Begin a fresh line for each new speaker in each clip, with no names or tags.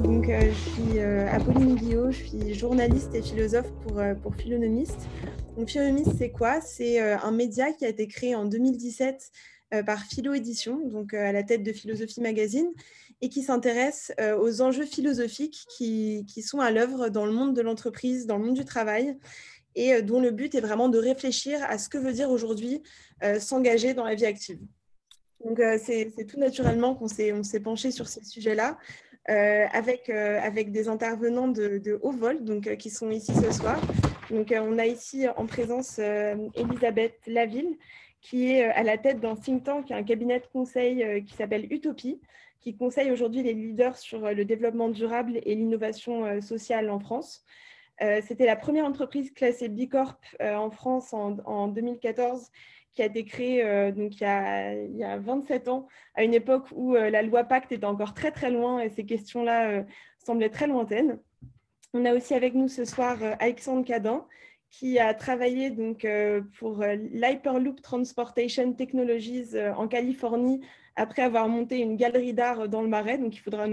Je suis Apolline Guillot, je suis journaliste et philosophe pour Philonomiste. Donc, Philonomiste, c'est quoi? C'est un média qui a été créé en 2017 par Philo Édition, à la tête de Philosophie Magazine, et qui s'intéresse aux enjeux philosophiques qui sont à l'œuvre dans le monde de l'entreprise, dans le monde du travail, et dont le but est vraiment de réfléchir à ce que veut dire aujourd'hui s'engager dans la vie active. Donc, c'est tout naturellement qu'on s'est penché sur ces sujets-là avec des intervenants de haut vol qui sont ici ce soir. On a ici en présence Elisabeth Laville, qui est à la tête d'un think tank, un cabinet de conseil qui s'appelle Utopie, qui conseille aujourd'hui les leaders sur le développement durable et l'innovation sociale en France. C'était la première entreprise classée B Corp en France en 2014, qui a été créée il y a 27 ans, à une époque où la loi Pacte était encore très très loin et ces questions-là semblaient très lointaines. On a aussi avec nous ce soir Alexandre Cadin, qui a travaillé pour l'Hyperloop Transportation Technologies en Californie, après avoir monté une galerie d'art dans le Marais. Donc, il faudra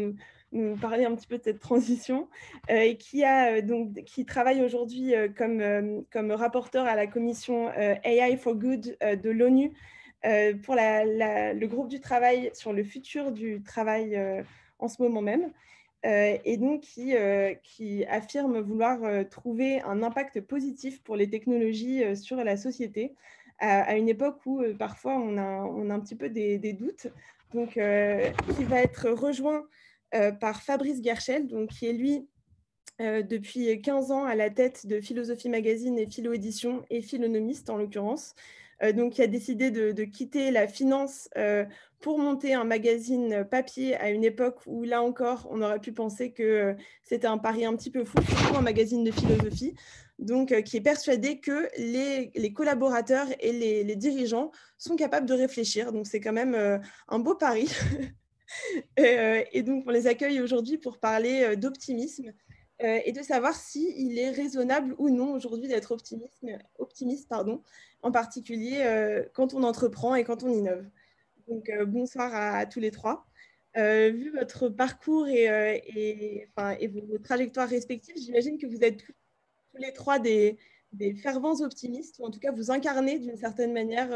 nous parler un petit peu de cette transition, et qui travaille aujourd'hui comme rapporteur à la commission AI for Good de l'ONU pour le groupe du travail sur le futur du travail en ce moment même. Et donc qui affirme vouloir trouver un impact positif pour les technologies sur la société, à une époque où parfois on a un petit peu des doutes. Qui va être rejoint par Fabrice Guerchel, qui est lui depuis 15 ans à la tête de Philosophie Magazine et Philo Édition et Philonomiste en l'occurrence, qui a décidé de quitter la finance pour monter un magazine papier à une époque où, là encore, on aurait pu penser que c'était un pari un petit peu fou, surtout un magazine de philosophie, qui est persuadé que les collaborateurs et les dirigeants sont capables de réfléchir. Donc, c'est quand même un beau pari. Et donc, on les accueille aujourd'hui pour parler d'optimisme et de savoir s'il est raisonnable ou non aujourd'hui d'être optimiste, en particulier quand on entreprend et quand on innove. Donc, bonsoir à tous les trois. Vu votre parcours et vos trajectoires respectives, j'imagine que vous êtes tous les trois des fervents optimistes, ou en tout cas vous incarnez d'une certaine manière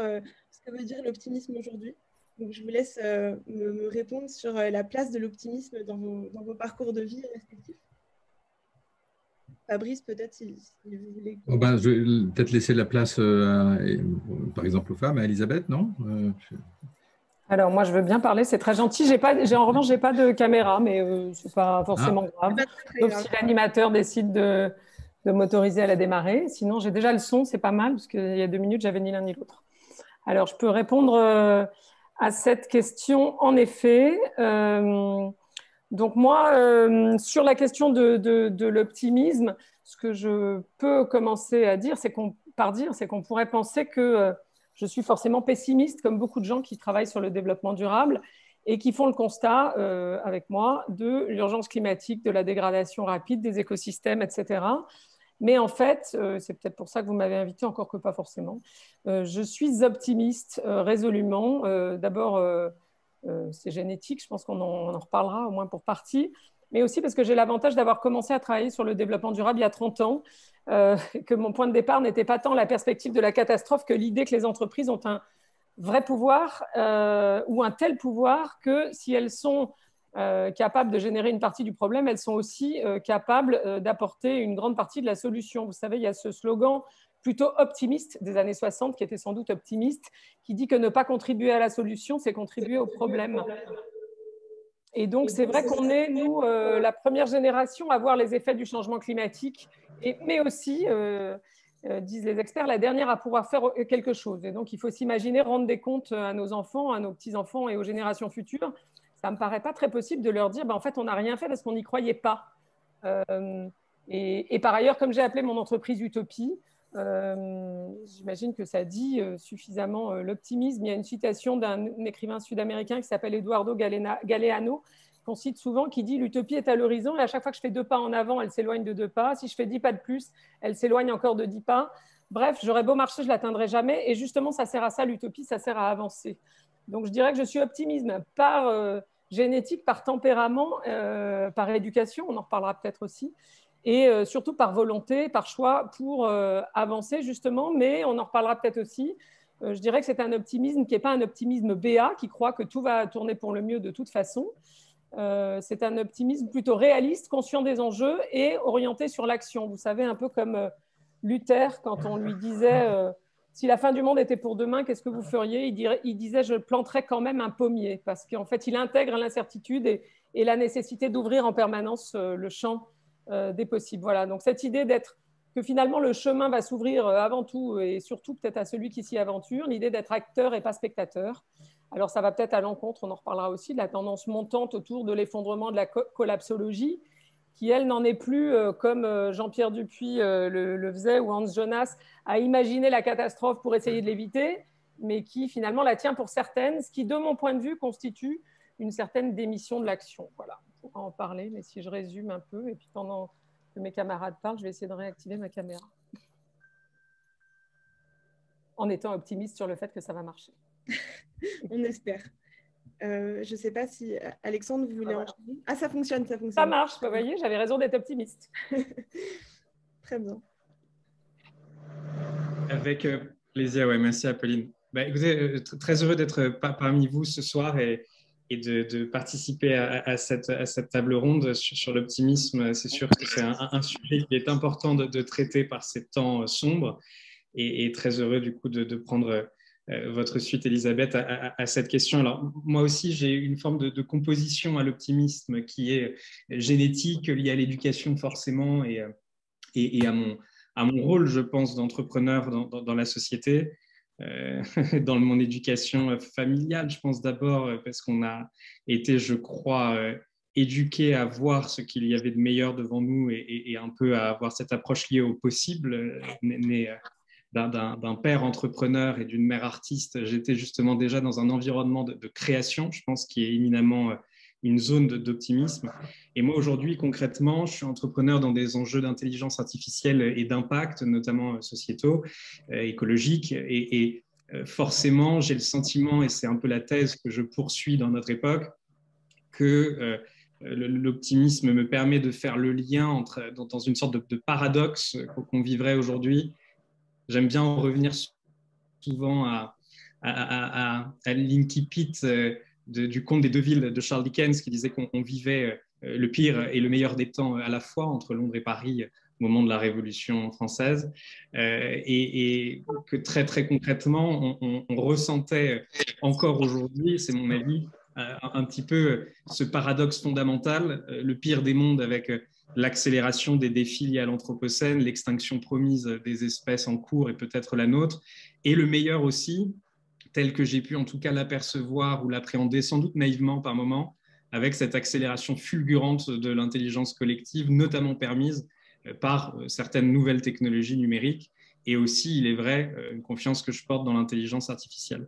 ce que veut dire l'optimisme aujourd'hui. Donc, je vous laisse me répondre sur la place de l'optimisme dans vos parcours de vie respectifs. Fabrice, peut-être si vous voulez.
Je vais peut-être laisser la place, par exemple, aux femmes, à Elisabeth, non
Alors, moi, je veux bien parler, c'est très gentil. En revanche, je n'ai pas de caméra, mais ce n'est pas forcément grave. Sauf si l'animateur décide de m'autoriser à la démarrer. Sinon, j'ai déjà le son, c'est pas mal, parce qu'il y a 2 minutes, j'avais ni l'un ni l'autre. Alors, je peux répondre à cette question, en effet. Donc moi, sur la question de l'optimisme, ce que je peux commencer à dire, c'est qu'on pourrait penser que je suis forcément pessimiste, comme beaucoup de gens qui travaillent sur le développement durable et qui font le constat avec moi de l'urgence climatique, de la dégradation rapide des écosystèmes, etc. Mais en fait, c'est peut-être pour ça que vous m'avez invité, encore que pas forcément. Je suis optimiste résolument. D'abord, c'est génétique, je pense qu'on en reparlera au moins pour partie, mais aussi parce que j'ai l'avantage d'avoir commencé à travailler sur le développement durable il y a 30 ans, que mon point de départ n'était pas tant la perspective de la catastrophe que l'idée que les entreprises ont un vrai pouvoir ou un tel pouvoir que si elles sont capables de générer une partie du problème, elles sont aussi capables d'apporter une grande partie de la solution. Vous savez, il y a ce slogan plutôt optimiste des années 60, qui était sans doute optimiste, qui dit que ne pas contribuer à la solution, c'est contribuer au problème. Et donc, c'est vrai qu'on est, nous, la première génération à voir les effets du changement climatique, mais aussi, disent les experts, la dernière à pouvoir faire quelque chose. Et donc, il faut s'imaginer rendre des comptes à nos enfants, à nos petits-enfants et aux générations futures. Ça ne me paraît pas très possible de leur dire, en fait, on n'a rien fait parce qu'on n'y croyait pas. Et par ailleurs, comme j'ai appelé mon entreprise Utopie, j'imagine que ça dit suffisamment l'optimisme. Il y a une citation d'un écrivain sud-américain qui s'appelle Eduardo Galeano, qu'on cite souvent, qui dit « L'utopie est à l'horizon et à chaque fois que je fais 2 pas en avant, elle s'éloigne de 2 pas. Si je fais 10 pas de plus, elle s'éloigne encore de 10 pas. Bref, j'aurais beau marcher, je ne l'atteindrai jamais. » Et justement, ça sert à ça, l'utopie, ça sert à avancer. Donc, je dirais que je suis optimiste par génétique, par tempérament, par éducation, on en reparlera peut-être aussi, et surtout par volonté, par choix pour avancer justement, mais on en reparlera peut-être aussi. Je dirais que c'est un optimisme qui n'est pas un optimisme béat, qui croit que tout va tourner pour le mieux de toute façon. C'est un optimisme plutôt réaliste, conscient des enjeux et orienté sur l'action. Vous savez, un peu comme Luther, quand on lui disait si la fin du monde était pour demain, qu'est-ce que vous feriez? Il disait je planterais quand même un pommier, parce qu'en fait, il intègre l'incertitude et la nécessité d'ouvrir en permanence le champ des possibles. Voilà, donc cette idée d'être que finalement le chemin va s'ouvrir avant tout et surtout peut-être à celui qui s'y aventure, l'idée d'être acteur et pas spectateur. Alors ça va peut-être à l'encontre, on en reparlera aussi, de la tendance montante autour de l'effondrement de la collapsologie, qui elle n'en est plus comme Jean-Pierre Dupuy le faisait ou Hans Jonas, à imaginer la catastrophe pour essayer de l'éviter, mais qui finalement la tient pour certaine, ce qui de mon point de vue constitue une certaine démission de l'action. Voilà, on pourra en parler, mais si je résume un peu, et puis pendant que mes camarades parlent, je vais essayer de réactiver ma caméra. En étant optimiste sur le fait que ça va marcher.
On espère. Je ne sais pas si Alexandre, vous voulez enchaîner. Ah, ça fonctionne, ça fonctionne.
Ça marche, vous voyez, j'avais raison d'être optimiste.
Très bien.
Avec plaisir, ouais, merci Apolline. Bah, écoutez, très heureux d'être parmi vous ce soir et de participer à cette table ronde sur l'optimisme. C'est sûr que c'est un sujet qui est important de traiter par ces temps sombres et très heureux du coup de prendre votre suite, Elisabeth, à cette question. Alors, moi aussi, j'ai une forme de composition à l'optimisme qui est génétique, liée à l'éducation forcément et à mon rôle, je pense, d'entrepreneur dans la société. Dans mon éducation familiale, je pense d'abord parce qu'on a été, je crois, éduqués à voir ce qu'il y avait de meilleur devant nous et un peu à avoir cette approche liée au possible, née d'un père entrepreneur et d'une mère artiste. J'étais justement déjà dans un environnement de création, je pense, qui est éminemment une zone d'optimisme. Et moi, aujourd'hui, concrètement, je suis entrepreneur dans des enjeux d'intelligence artificielle et d'impact, notamment sociétaux, écologiques. Et forcément, j'ai le sentiment, et c'est un peu la thèse que je poursuis dans notre époque, que l'optimisme me permet de faire le lien dans une sorte de paradoxe qu'on vivrait aujourd'hui. J'aime bien en revenir souvent à l'incipit du Conte des deux villes de Charles Dickens, qui disait qu'on vivait le pire et le meilleur des temps à la fois entre Londres et Paris au moment de la Révolution française, et que très très concrètement on ressentait encore aujourd'hui, c'est mon avis, un petit peu ce paradoxe fondamental, le pire des mondes avec l'accélération des défis liés à l'Anthropocène, l'extinction promise des espèces en cours et peut-être la nôtre, et le meilleur aussi, tel que j'ai pu en tout cas l'apercevoir ou l'appréhender sans doute naïvement par moments, avec cette accélération fulgurante de l'intelligence collective, notamment permise par certaines nouvelles technologies numériques, et aussi, il est vrai, une confiance que je porte dans l'intelligence artificielle.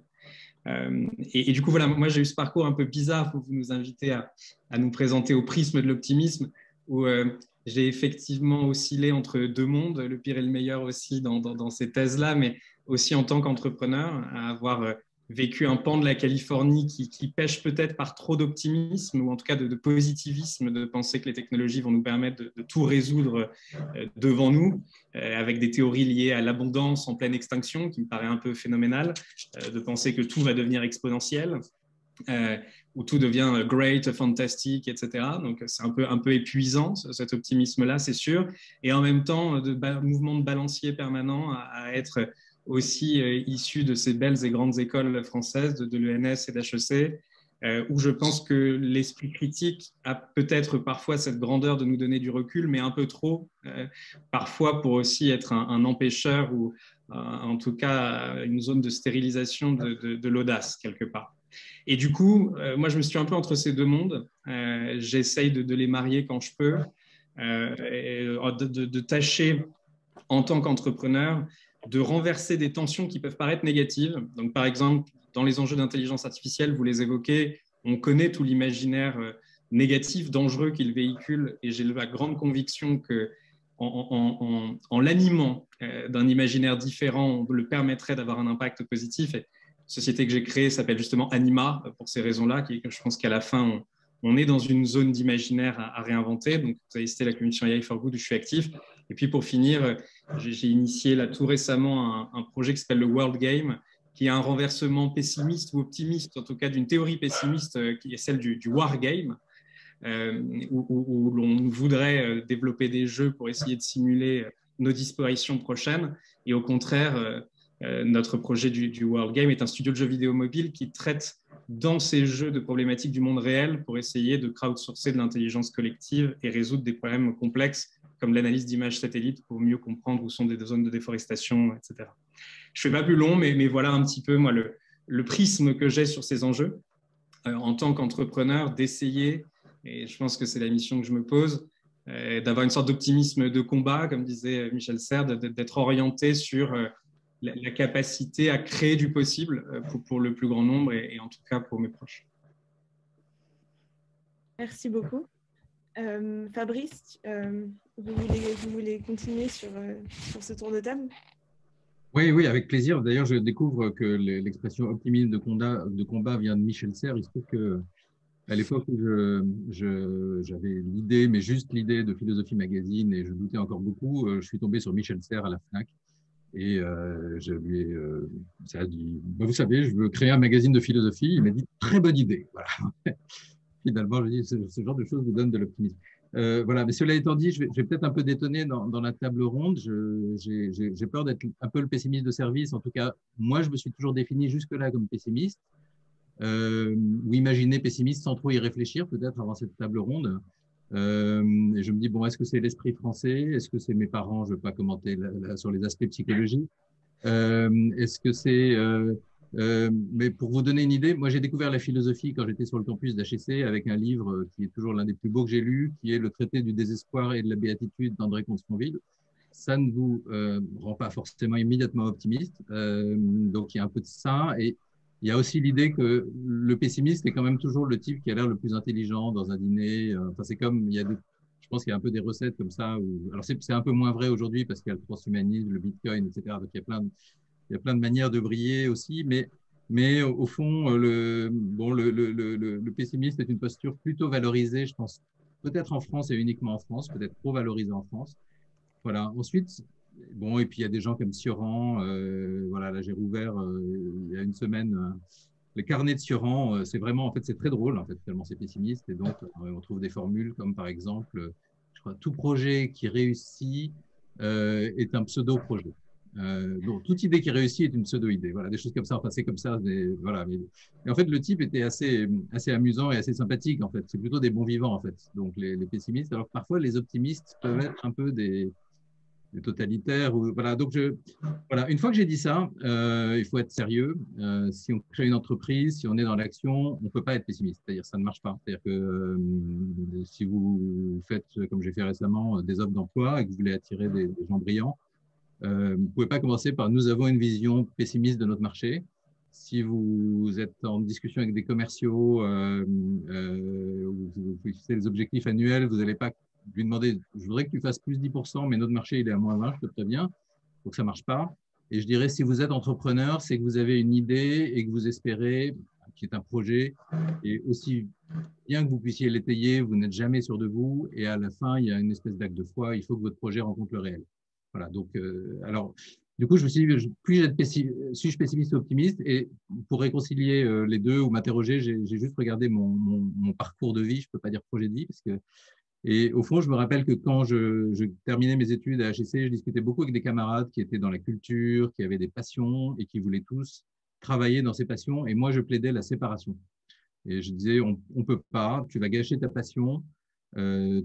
Et du coup, voilà, moi j'ai eu ce parcours un peu bizarre où vous nous invitez à nous présenter au prisme de l'optimisme, où j'ai effectivement oscillé entre deux mondes, le pire et le meilleur aussi dans ces thèses-là, mais aussi en tant qu'entrepreneur, à avoir vécu un pan de la Californie qui pêche peut-être par trop d'optimisme, ou en tout cas de positivisme, de penser que les technologies vont nous permettre de tout résoudre devant nous, avec des théories liées à l'abondance en pleine extinction, qui me paraît un peu phénoménal, de penser que tout va devenir exponentiel, où tout devient great, fantastic, etc. Donc c'est un peu épuisant, cet optimisme-là, c'est sûr. Et en même temps, mouvement de balancier permanent à être aussi issu de ces belles et grandes écoles françaises, de l'ENS et d'HEC, où je pense que l'esprit critique a peut-être parfois cette grandeur de nous donner du recul, mais un peu trop, parfois pour aussi être un empêcheur ou en tout cas une zone de stérilisation de l'audace quelque part. Et du coup, moi, je me suis un peu entre ces deux mondes. J'essaye de les marier quand je peux, de tâcher, en tant qu'entrepreneur, de renverser des tensions qui peuvent paraître négatives. Donc, par exemple, dans les enjeux d'intelligence artificielle, vous les évoquez, on connaît tout l'imaginaire négatif, dangereux qu'il véhicule, et j'ai la grande conviction que en l'animant d'un imaginaire différent, on le permettrait d'avoir un impact positif. Et société que j'ai créée s'appelle justement Anima, pour ces raisons-là, je pense qu'à la fin, on est dans une zone d'imaginaire à réinventer. Donc, vous avez cité la commission AI for Good où je suis actif. Et puis, pour finir, j'ai initié là, tout récemment un projet qui s'appelle le World Game, qui est un renversement pessimiste ou optimiste, en tout cas d'une théorie pessimiste qui est celle du War Game, où l'on voudrait développer des jeux pour essayer de simuler nos disparitions prochaines. Et au contraire, notre projet du World Game est un studio de jeux vidéo mobile qui traite dans ces jeux de problématiques du monde réel pour essayer de crowdsourcer de l'intelligence collective et résoudre des problèmes complexes comme l'analyse d'images satellites pour mieux comprendre où sont des zones de déforestation, etc. Je ne fais pas plus long, mais voilà un petit peu moi, le prisme que j'ai sur ces enjeux en tant qu'entrepreneur, d'essayer, et je pense que c'est la mission que je me pose, d'avoir une sorte d'optimisme de combat, comme disait Michel Serres, d'être orienté sur la capacité à créer du possible pour le plus grand nombre et en tout cas pour mes proches.
Merci beaucoup. Fabrice, vous voulez continuer sur ce tour de table?
Oui, avec plaisir. D'ailleurs, je découvre que l'expression optimisme de combat vient de Michel Serres. Il se trouve qu'à l'époque où j'avais l'idée, mais juste l'idée de Philosophie Magazine, et je doutais encore beaucoup, je suis tombé sur Michel Serres à la FNAC. Et je lui ai ça a dit, bah, vous savez, je veux créer un magazine de philosophie. Il m'a dit, très bonne idée. Voilà. Finalement, je dis, ce genre de choses vous donne de l'optimisme. Voilà, mais cela étant dit, je vais peut-être un peu détonner dans la table ronde. J'ai peur d'être un peu le pessimiste de service. En tout cas, moi, je me suis toujours défini jusque-là comme pessimiste, ou imaginé pessimiste sans trop y réfléchir, peut-être avant cette table ronde. Et je me dis, bon, est-ce que c'est l'esprit français? Est-ce que c'est mes parents? Je ne veux pas commenter sur les aspects psychologiques. Est-ce que c'est… mais pour vous donner une idée, moi j'ai découvert la philosophie quand j'étais sur le campus d'HEC avec un livre qui est toujours l'un des plus beaux que j'ai lu, qui est Le traité du désespoir et de la béatitude d'André Comte-Sponville. Ça ne vous rend pas forcément immédiatement optimiste, donc il y a un peu de ça. Et il y a aussi l'idée que le pessimiste est quand même toujours le type qui a l'air le plus intelligent dans un dîner. Enfin, c'est comme, je pense qu'il y a un peu des recettes comme ça. Alors, c'est un peu moins vrai aujourd'hui parce qu'il y a le transhumanisme, le bitcoin, etc. Donc, il y a plein de manières de briller aussi. Mais au fond, le pessimiste est une posture plutôt valorisée, je pense, peut-être en France et uniquement en France, peut-être trop valorisée en France. Voilà. Ensuite, bon, et puis il y a des gens comme Sioran. Voilà, là j'ai rouvert il y a une semaine le carnet de Sioran. C'est vraiment, en fait, c'est très drôle, en fait, tellement c'est pessimiste. Et donc, on trouve des formules comme par exemple, je crois, tout projet qui réussit est un pseudo-projet. Donc, toute idée qui réussit est une pseudo-idée. Voilà, des choses comme ça. Enfin, c'est comme ça. Voilà. Mais en fait, le type était assez amusant et assez sympathique. En fait, c'est plutôt des bons vivants, en fait. Donc, les pessimistes. Alors, parfois, les optimistes peuvent être un peu des totalitaires. Voilà. Donc, voilà. Une fois que j'ai dit ça, il faut être sérieux. Si on crée une entreprise, si on est dans l'action, on ne peut pas être pessimiste. C'est-à-dire, ça ne marche pas. C'est-à-dire que si vous faites, comme j'ai fait récemment, des offres d'emploi et que vous voulez attirer des gens brillants, vous ne pouvez pas commencer par « nous avons une vision pessimiste de notre marché ». Si vous êtes en discussion avec des commerciaux, vous fixez les objectifs annuels, vous n'allez pas lui demander « je voudrais que tu fasses plus 10%, mais notre marché il est à moins 20, je te préviens ». Donc, ça ne marche pas. Et je dirais, si vous êtes entrepreneur, c'est que vous avez une idée et que vous espérez, qui est un projet, et aussi bien que vous puissiez l'étayer, vous n'êtes jamais sûr de vous. Et à la fin, il y a une espèce d'acte de foi. Il faut que votre projet rencontre le réel. Voilà. Donc, alors, du coup, je me suis dit, suis-je pessimiste ou optimiste? Et pour réconcilier les deux ou m'interroger, j'ai juste regardé mon parcours de vie. Je ne peux pas dire projet de vie parce que… Et au fond, je me rappelle que quand je terminais mes études à HEC, je discutais beaucoup avec des camarades qui étaient dans la culture, qui avaient des passions et qui voulaient tous travailler dans ces passions. Et moi, je plaidais la séparation. Et je disais, on ne peut pas, tu vas gâcher ta passion,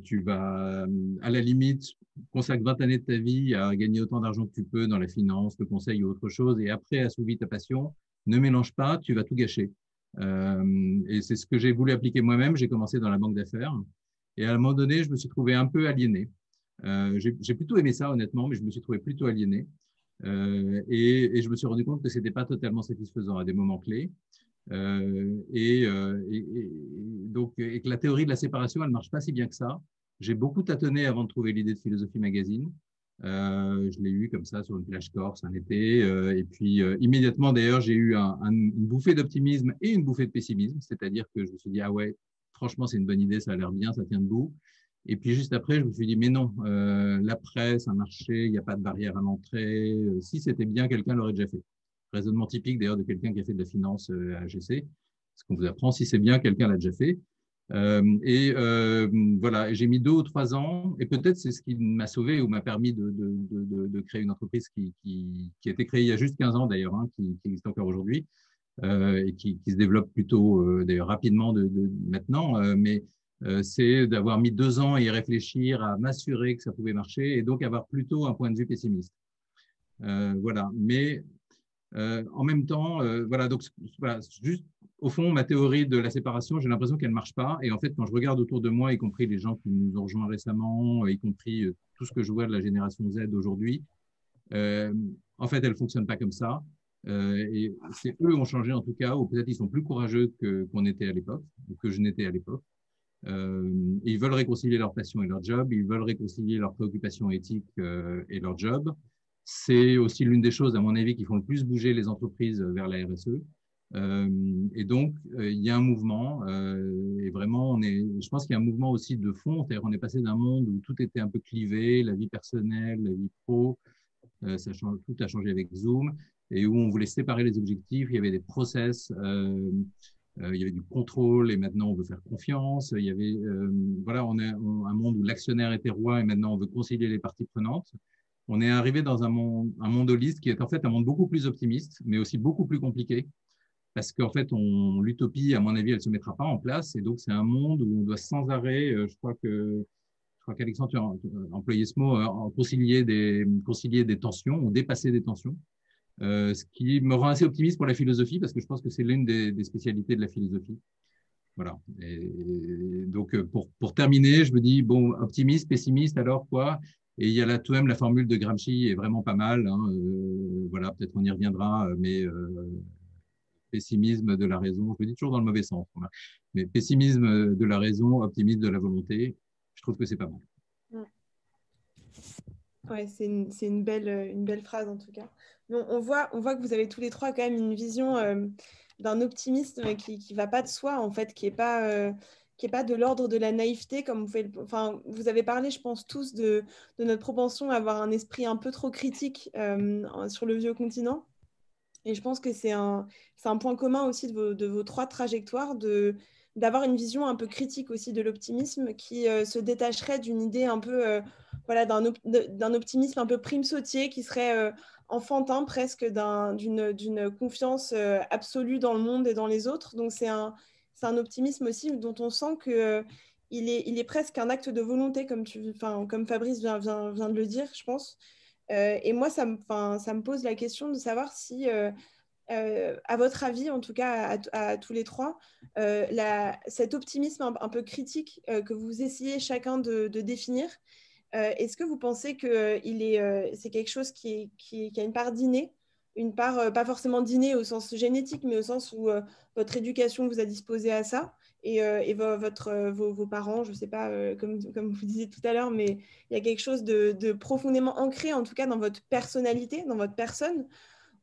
tu vas, à la limite, consacrer 20 années de ta vie à gagner autant d'argent que tu peux dans la finance, le conseil ou autre chose, et après, assouvis ta passion, ne mélange pas, tu vas tout gâcher. Et c'est ce que j'ai voulu appliquer moi-même. J'ai commencé dans la banque d'affaires. Et à un moment donné, je me suis trouvé un peu aliéné. J'ai plutôt aimé ça, honnêtement, mais je me suis trouvé plutôt aliéné. Et je me suis rendu compte que ce n'était pas totalement satisfaisant à des moments clés. Et que la théorie de la séparation, elle ne marche pas si bien que ça. J'ai beaucoup tâtonné avant de trouver l'idée de Philosophie Magazine. Je l'ai eu comme ça sur une plage corse un été. Et puis, immédiatement, d'ailleurs, j'ai eu une bouffée d'optimisme et une bouffée de pessimisme. C'est-à-dire que je me suis dit, ah ouais, franchement, c'est une bonne idée, ça a l'air bien, ça tient debout. Et puis, juste après, je me suis dit, mais non, la presse, un marché, il n'y a pas de barrière à l'entrée. Si c'était bien, quelqu'un l'aurait déjà fait. Raisonnement typique, d'ailleurs, de quelqu'un qui a fait de la finance à HEC. Ce qu'on vous apprend, si c'est bien, quelqu'un l'a déjà fait. Voilà, j'ai mis 2 ou 3 ans, et peut-être c'est ce qui m'a sauvé ou m'a permis de créer une entreprise qui a été créée il y a juste 15 ans d'ailleurs, hein, qui existe encore aujourd'hui, et qui se développe plutôt d'ailleurs rapidement maintenant, mais c'est d'avoir mis 2 ans à y réfléchir, à m'assurer que ça pouvait marcher, et donc avoir plutôt un point de vue pessimiste. Voilà, mais en même temps, voilà, donc voilà, juste au fond, ma théorie de la séparation, j'ai l'impression qu'elle ne marche pas. Et en fait, quand je regarde autour de moi, y compris les gens qui nous ont rejoints récemment, y compris tout ce que je vois de la génération Z aujourd'hui, en fait, elle ne fonctionne pas comme ça. Et c'est eux qui ont changé en tout cas, ou peut-être ils sont plus courageux qu'on était à l'époque, ou que je n'étais à l'époque. Ils veulent réconcilier leur passion et leur job, ils veulent réconcilier leurs préoccupations éthiques et leur job. C'est aussi l'une des choses, à mon avis, qui font le plus bouger les entreprises vers la RSE. Et donc, il y a un mouvement, et vraiment, je pense qu'il y a un mouvement aussi de fond, c'est-à-dire qu'on est passé d'un monde où tout était un peu clivé, la vie personnelle, la vie pro, tout a changé avec Zoom, et où on voulait séparer les objectifs, il y avait des process, il y avait du contrôle, et maintenant on veut faire confiance, il y avait, voilà, on a un monde où l'actionnaire était roi, et maintenant on veut concilier les parties prenantes. On est arrivé dans un monde holiste qui est en fait un monde beaucoup plus optimiste, mais aussi beaucoup plus compliqué. Parce qu'en fait, l'utopie, à mon avis, elle ne se mettra pas en place. Et donc, c'est un monde où on doit sans arrêt, je crois qu'Alexandre a employé ce mot, concilier des tensions ou dépasser des tensions. Ce qui me rend assez optimiste pour la philosophie, parce que je pense que c'est l'une des spécialités de la philosophie. Voilà. Et donc, pour terminer, je me dis, bon, optimiste, pessimiste, alors quoi? Et il y a là tout de même la formule de Gramsci est vraiment pas mal. Hein, voilà, peut-être on y reviendra, mais pessimisme de la raison, je le dis toujours dans le mauvais sens, mais pessimisme de la raison, optimisme de la volonté, je trouve que c'est pas mal.
Ouais, c'est une belle phrase en tout cas. Mais on voit que vous avez tous les trois quand même une vision d'un optimisme qui ne va pas de soi, en fait, qui est pas de l'ordre de la naïveté, comme vous avez parlé, je pense, tous de notre propension à avoir un esprit un peu trop critique sur le vieux continent. Et je pense que c'est un point commun aussi de vos 3 trajectoires, d'avoir une vision un peu critique aussi de l'optimisme qui se détacherait d'une idée un peu, voilà, d'un optimisme un peu prime sautier qui serait enfantin presque d'une confiance absolue dans le monde et dans les autres. Donc c'est un optimisme aussi dont on sent que il est presque un acte de volonté, comme Fabrice vient de le dire, je pense. Et moi, ça me pose la question de savoir si, à votre avis, en tout cas à tous les trois, cet optimisme un peu critique que vous essayez chacun de définir, est-ce que vous pensez que c'est quelque chose qui a une part d'inné, une part pas forcément d'inné au sens génétique, mais au sens où votre éducation vous a disposé à ça et vos parents, je ne sais pas, comme vous disiez tout à l'heure, mais il y a quelque chose de profondément ancré, en tout cas dans votre personnalité, dans votre personne,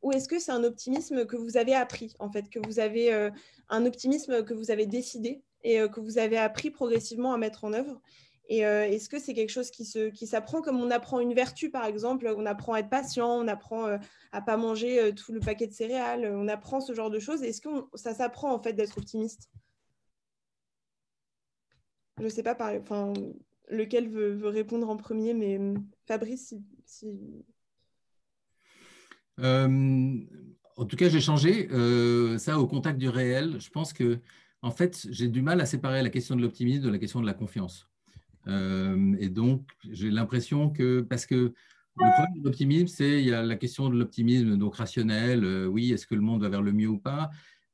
ou est-ce que c'est un optimisme que vous avez appris, en fait, que vous avez un optimisme que vous avez décidé et que vous avez appris progressivement à mettre en œuvre? Et est-ce que c'est quelque chose qui s'apprend comme on apprend une vertu, par exemple, on apprend à être patient, on apprend à ne pas manger tout le paquet de céréales, on apprend ce genre de choses. Est-ce que ça s'apprend, en fait, d'être optimiste? Je ne sais pas lequel veut répondre en premier, mais Fabrice, si...
En tout cas, j'ai changé ça au contact du réel. Je pense que, en fait, j'ai du mal à séparer la question de l'optimisme de la question de la confiance. Et donc, j'ai l'impression que, parce que le problème de l'optimisme, il y a la question de l'optimisme donc rationnel, oui, est-ce que le monde va vers le mieux ou pas?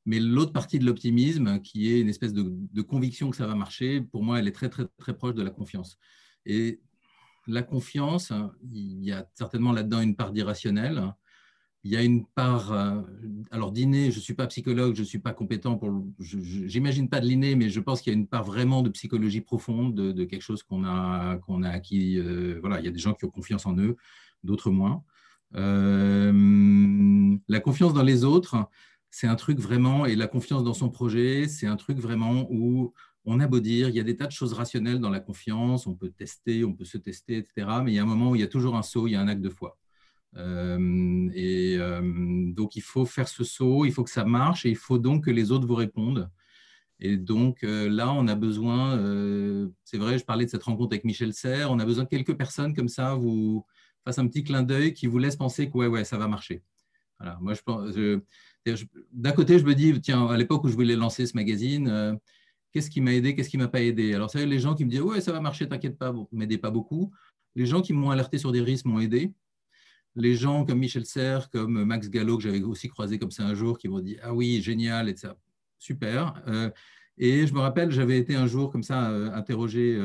Mais l'autre partie de l'optimisme, qui est une espèce de conviction que ça va marcher, pour moi, elle est très, très, très proche de la confiance. Et la confiance, il y a certainement là-dedans une part d'irrationnel. il y a une part, alors d'inné, je ne suis pas psychologue, je ne suis pas compétent j'imagine pas de l'inné, mais je pense qu'il y a une part vraiment de psychologie profonde, de quelque chose qu'on a acquis. Voilà, il y a des gens qui ont confiance en eux, d'autres moins. La confiance dans les autres, c'est un truc vraiment, et la confiance dans son projet, c'est un truc vraiment où on a beau dire, il y a des tas de choses rationnelles dans la confiance, on peut tester, on peut se tester, etc. Mais il y a un moment où il y a toujours un saut, il y a un acte de foi. Donc, il faut faire ce saut, il faut que ça marche et il faut donc que les autres vous répondent. Et donc, là, on a besoin, c'est vrai, je parlais de cette rencontre avec Michel Serres, on a besoin de quelques personnes comme ça, vous fassent un petit clin d'œil qui vous laisse penser que ouais, ça va marcher. Voilà. Moi, d'un côté, je me dis, tiens, à l'époque où je voulais lancer ce magazine, qu'est-ce qui m'a aidé, qu'est-ce qui ne m'a pas aidé? Alors, c'est les gens qui me disent, ouais, ça va marcher, t'inquiète pas, ne m'aidaient pas beaucoup. Les gens qui m'ont alerté sur des risques m'ont aidé. Les gens comme Michel Serres, comme Max Gallo, que j'avais aussi croisé comme ça un jour, qui m'ont dit « Ah oui, génial », et ça, super. Et je me rappelle, j'avais été un jour comme ça interroger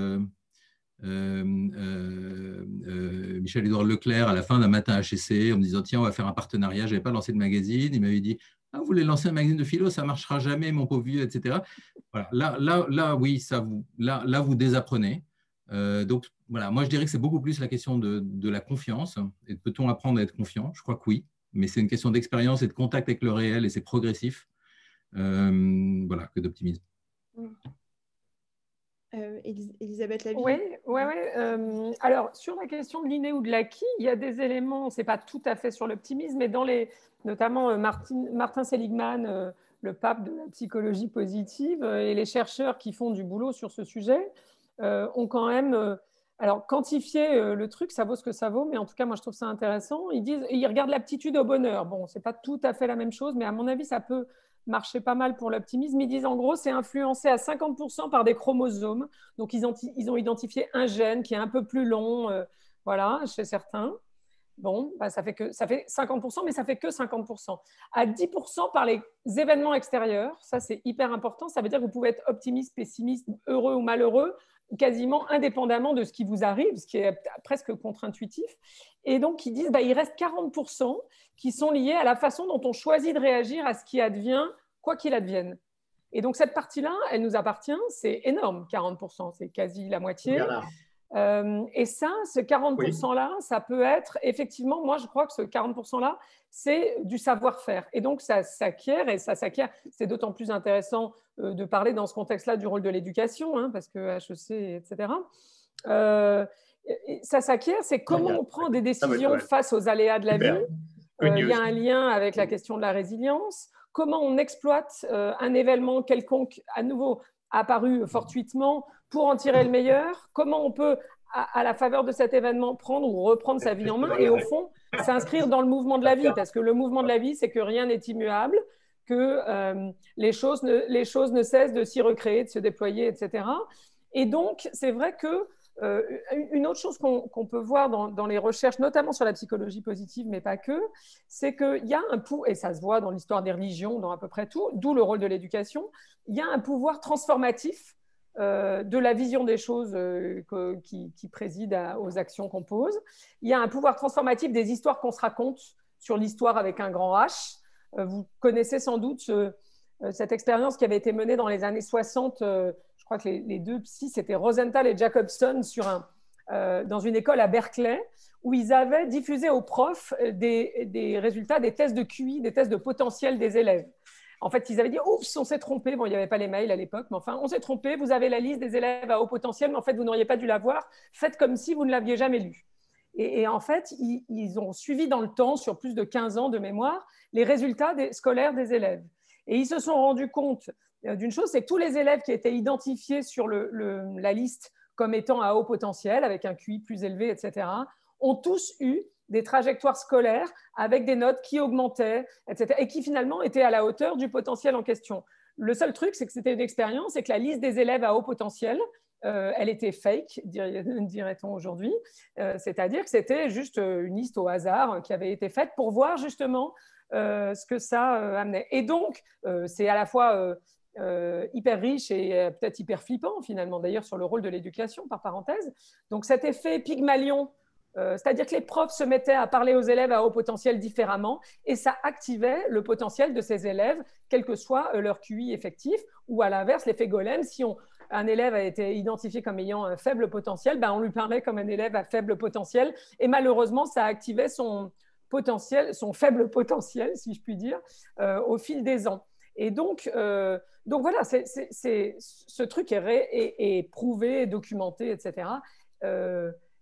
Michel-Édouard Leclerc à la fin d'un matin HEC en me disant « Tiens, on va faire un partenariat », je n'avais pas lancé de magazine. Il m'avait dit « Ah, vous voulez lancer un magazine de philo, ça ne marchera jamais, mon pauvre vieux, etc. » Voilà, là, oui, là, vous désapprenez. Donc, voilà, moi, je dirais que c'est beaucoup plus la question de la confiance. Et peut-on apprendre à être confiant? Je crois que oui, mais c'est une question d'expérience et de contact avec le réel, et c'est progressif, voilà, que d'optimisme.
Elisabeth Laville.
Oui. Alors, sur la question de l'inné ou de l'acquis, il y a des éléments, ce n'est pas tout à fait sur l'optimisme, mais notamment Martin Seligman, le pape de la psychologie positive, et les chercheurs qui font du boulot sur ce sujet, ont quand même alors quantifié le truc, ça vaut ce que ça vaut, mais en tout cas moi je trouve ça intéressant. Ils regardent l'aptitude au bonheur. Bon, c'est pas tout à fait la même chose, mais à mon avis ça peut marcher pas mal pour l'optimisme. Ils disent en gros c'est influencé à 50% par des chromosomes. Donc ils ont identifié un gène qui est un peu plus long, voilà, chez certains. Bon, bah, ça fait 50%, mais ça fait que 50%. À 10% par les événements extérieurs, ça c'est hyper important. Ça veut dire que vous pouvez être optimiste, pessimiste, heureux ou malheureux, quasiment indépendamment de ce qui vous arrive, ce qui est presque contre-intuitif. Et donc, ils disent, bah, il reste 40% qui sont liés à la façon dont on choisit de réagir à ce qui advient, quoi qu'il advienne. Et donc, cette partie-là, elle nous appartient, c'est énorme, 40%, c'est quasi la moitié. Et ça, ce 40%-là, ça peut être, effectivement, moi je crois que ce 40%-là, c'est du savoir-faire. Et donc ça s'acquiert, c'est d'autant plus intéressant de parler dans ce contexte-là du rôle de l'éducation, hein, parce que HEC, etc. Ça s'acquiert, c'est comment on prend des décisions face aux aléas de la vie. Il y a un lien avec la question de la résilience. Comment on exploite un événement quelconque, à nouveau apparu fortuitement, pour en tirer le meilleur, comment on peut, à la faveur de cet événement, prendre ou reprendre sa vie en main et au fond, s'inscrire dans le mouvement de la vie, parce que le mouvement de la vie, c'est que rien n'est immuable, que les choses ne cessent de s'y recréer, de se déployer, etc. Et donc, c'est vrai que une autre chose qu'on peut voir dans les recherches, notamment sur la psychologie positive, mais pas que, c'est qu'il y a un pouvoir, et ça se voit dans l'histoire des religions, dans à peu près tout, d'où le rôle de l'éducation, il y a un pouvoir transformatif de la vision des choses qui préside aux actions qu'on pose. Il y a un pouvoir transformatif des histoires qu'on se raconte sur l'histoire avec un grand H. Vous connaissez sans doute cette expérience qui avait été menée dans les années 60. Je crois que les deux psys, c'était Rosenthal et Jacobson dans une école à Berkeley, où ils avaient diffusé aux profs des résultats des tests de QI, des tests de potentiel des élèves. En fait, ils avaient dit « Oups, on s'est trompé ». Bon, il n'y avait pas les mails à l'époque, mais enfin, on s'est trompé. Vous avez la liste des élèves à haut potentiel, mais en fait, vous n'auriez pas dû l'avoir. Faites comme si vous ne l'aviez jamais lu. Et en fait, ils ont suivi dans le temps, sur plus de 15 ans de mémoire, les résultats scolaires des élèves. Et ils se sont rendus compte d'une chose, c'est que tous les élèves qui étaient identifiés sur la liste comme étant à haut potentiel, avec un QI plus élevé, etc., ont tous eu des trajectoires scolaires avec des notes qui augmentaient, etc., et qui finalement étaient à la hauteur du potentiel en question. Le seul truc, c'est que c'était une expérience, et que la liste des élèves à haut potentiel, elle était fake, dirait-on aujourd'hui, c'est-à-dire que c'était juste une liste au hasard qui avait été faite pour voir justement ce que ça amenait. Et donc, c'est à la fois hyper riche et peut-être hyper flippant finalement, d'ailleurs sur le rôle de l'éducation, par parenthèse. Donc cet effet Pygmalion C'est-à-dire que les profs se mettaient à parler aux élèves à haut potentiel différemment et ça activait le potentiel de ces élèves, quel que soit leur QI effectif, ou à l'inverse, l'effet golem, si un élève a été identifié comme ayant un faible potentiel, ben on lui parlait comme un élève à faible potentiel et malheureusement, ça activait son faible potentiel, si je puis dire, au fil des ans. Et donc voilà, ce truc est prouvé, documenté, etc.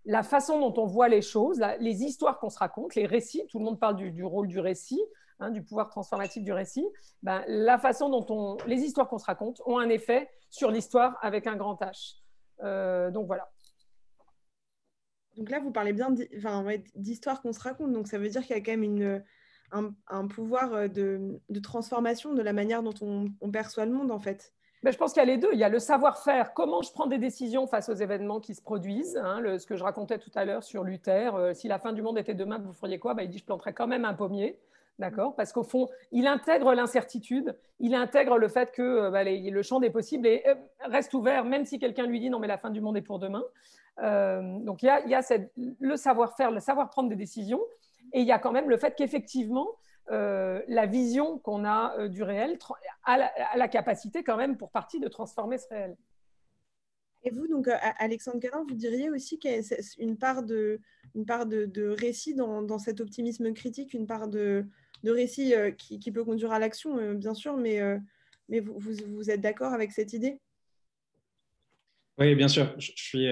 La façon dont on voit les choses, les histoires qu'on se raconte, les récits, tout le monde parle du rôle du récit, du pouvoir transformatif du récit, ben, la façon dont les histoires qu'on se raconte ont un effet sur l'histoire avec un grand H. Donc voilà.
Donc là, vous parlez bien d'histoire qu'on se raconte, donc ça veut dire qu'il y a quand même un pouvoir de transformation de la manière dont on perçoit le monde, en fait.
Ben, je pense qu'il y a les deux. Il y a le savoir-faire, comment je prends des décisions face aux événements qui se produisent. Ce que je racontais tout à l'heure sur Luther, si la fin du monde était demain, vous feriez quoi? Ben, il dit, je planterais quand même un pommier. D'accord? Parce qu'au fond, il intègre l'incertitude, il intègre le fait que le champ des possibles reste ouvert, même si quelqu'un lui dit non, mais la fin du monde est pour demain. Donc il y a le savoir-faire, le savoir prendre des décisions, et il y a quand même le fait qu'effectivement, la vision qu'on a du réel a la capacité quand même pour partie de transformer ce réel.
Et vous, donc, Alexandre Cadin, vous diriez aussi qu'il y a une part de récit dans cet optimisme critique, une part de récit qui peut conduire à l'action, bien sûr, mais vous êtes d'accord avec cette idée?
Oui, bien sûr. Je suis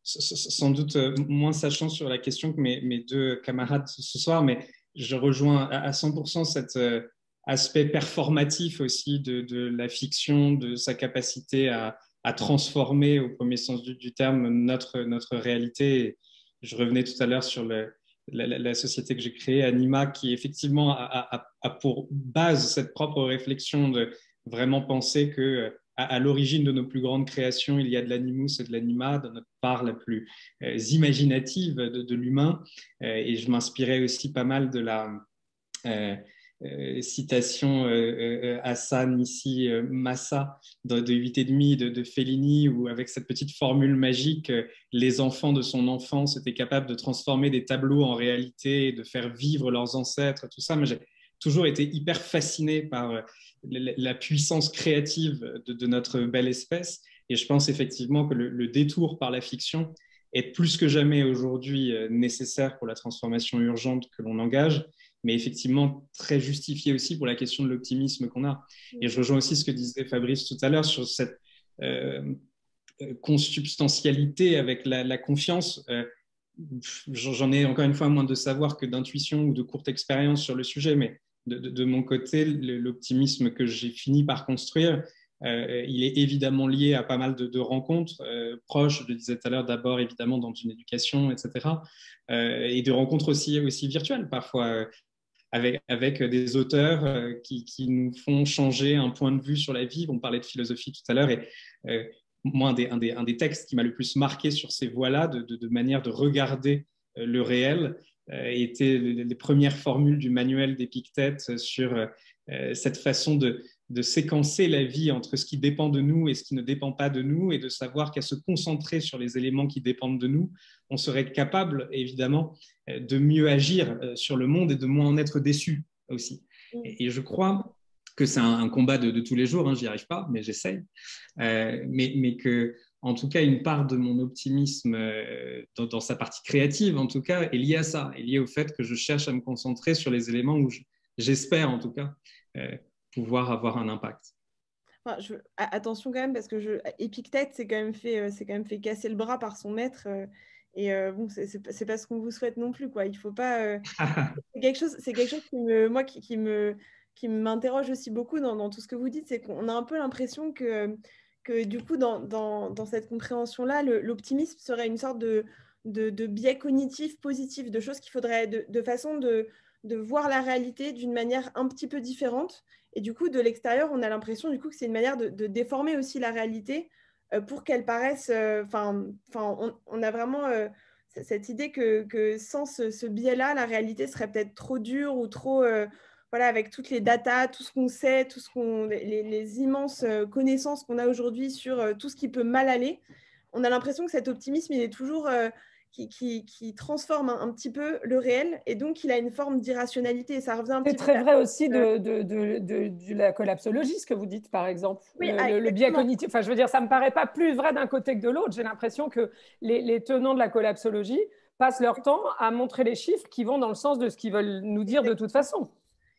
sans doute moins sachant sur la question que mes deux camarades ce soir, mais je rejoins à 100% cet aspect performatif aussi de la fiction, de sa capacité à transformer, au premier sens du terme, notre réalité. Je revenais tout à l'heure sur la société que j'ai créée, Anima, qui effectivement a pour base cette propre réflexion de vraiment penser que à l'origine de nos plus grandes créations, il y a de l'animus et de l'anima, de notre part la plus imaginative de l'humain. Et je m'inspirais aussi pas mal de la citation Hassan ici, Massa de 8,5 de Fellini, où avec cette petite formule magique, les enfants de son enfance étaient capables de transformer des tableaux en réalité, de faire vivre leurs ancêtres, tout ça. Mais j'ai toujours été hyper fasciné par la puissance créative de notre belle espèce. Et je pense effectivement que le détour par la fiction est plus que jamais aujourd'hui nécessaire pour la transformation urgente que l'on engage, mais effectivement très justifié aussi pour la question de l'optimisme qu'on a. Et je rejoins aussi ce que disait Fabrice tout à l'heure sur cette consubstantialité avec la confiance. J'en ai encore une fois moins de savoir que d'intuition ou de courte expérience sur le sujet, mais de mon côté, l'optimisme que j'ai fini par construire, il est évidemment lié à pas mal de rencontres proches, je le disais tout à l'heure, d'abord évidemment dans une éducation, etc. Et de rencontres aussi virtuelles parfois, avec des auteurs qui nous font changer un point de vue sur la vie. On parlait de philosophie tout à l'heure, et moi, un des textes qui m'a le plus marqué sur ces voies-là, de manière de regarder le réel, étaient les premières formules du manuel d'Épictète sur cette façon de séquencer la vie entre ce qui dépend de nous et ce qui ne dépend pas de nous, et de savoir qu'à se concentrer sur les éléments qui dépendent de nous, on serait capable, évidemment, de mieux agir sur le monde et de moins en être déçu aussi. Et je crois que c'est un combat de tous les jours, j'y arrive pas, mais j'essaye, mais que, en tout cas, une part de mon optimisme dans sa partie créative, en tout cas, est liée à ça, est liée au fait que je cherche à me concentrer sur les éléments où j'espère, en tout cas, pouvoir avoir un impact.
Enfin, attention quand même, parce que Épictète s'est quand même fait casser le bras par son maître, et bon, c'est pas ce qu'on vous souhaite non plus, quoi. Il faut pas. C'est quelque chose qui m'interroge aussi beaucoup dans tout ce que vous dites, c'est qu'on a un peu l'impression que du coup, dans cette compréhension-là, l'optimisme serait une sorte de biais cognitif positif, de choses qu'il faudrait, de façon de voir la réalité d'une manière un petit peu différente. Et du coup, de l'extérieur, on a l'impression du coup que c'est une manière de déformer aussi la réalité pour qu'elle paraisse. On a vraiment cette idée que sans ce biais-là, la réalité serait peut-être trop dure ou trop. Voilà, avec toutes les datas, tout ce qu'on sait, les immenses connaissances qu'on a aujourd'hui sur tout ce qui peut mal aller, on a l'impression que cet optimisme, il est toujours qui transforme un petit peu le réel, et donc il a une forme d'irrationalité. Ça revient un petit
C'est
peu
très vrai aussi de la collapsologie, ce que vous dites, par exemple.
Oui,
le biais cognitif. Enfin, je veux dire, ça ne me paraît pas plus vrai d'un côté que de l'autre. J'ai l'impression que les tenants de la collapsologie passent leur temps à montrer les chiffres qui vont dans le sens de ce qu'ils veulent nous dire de toute façon.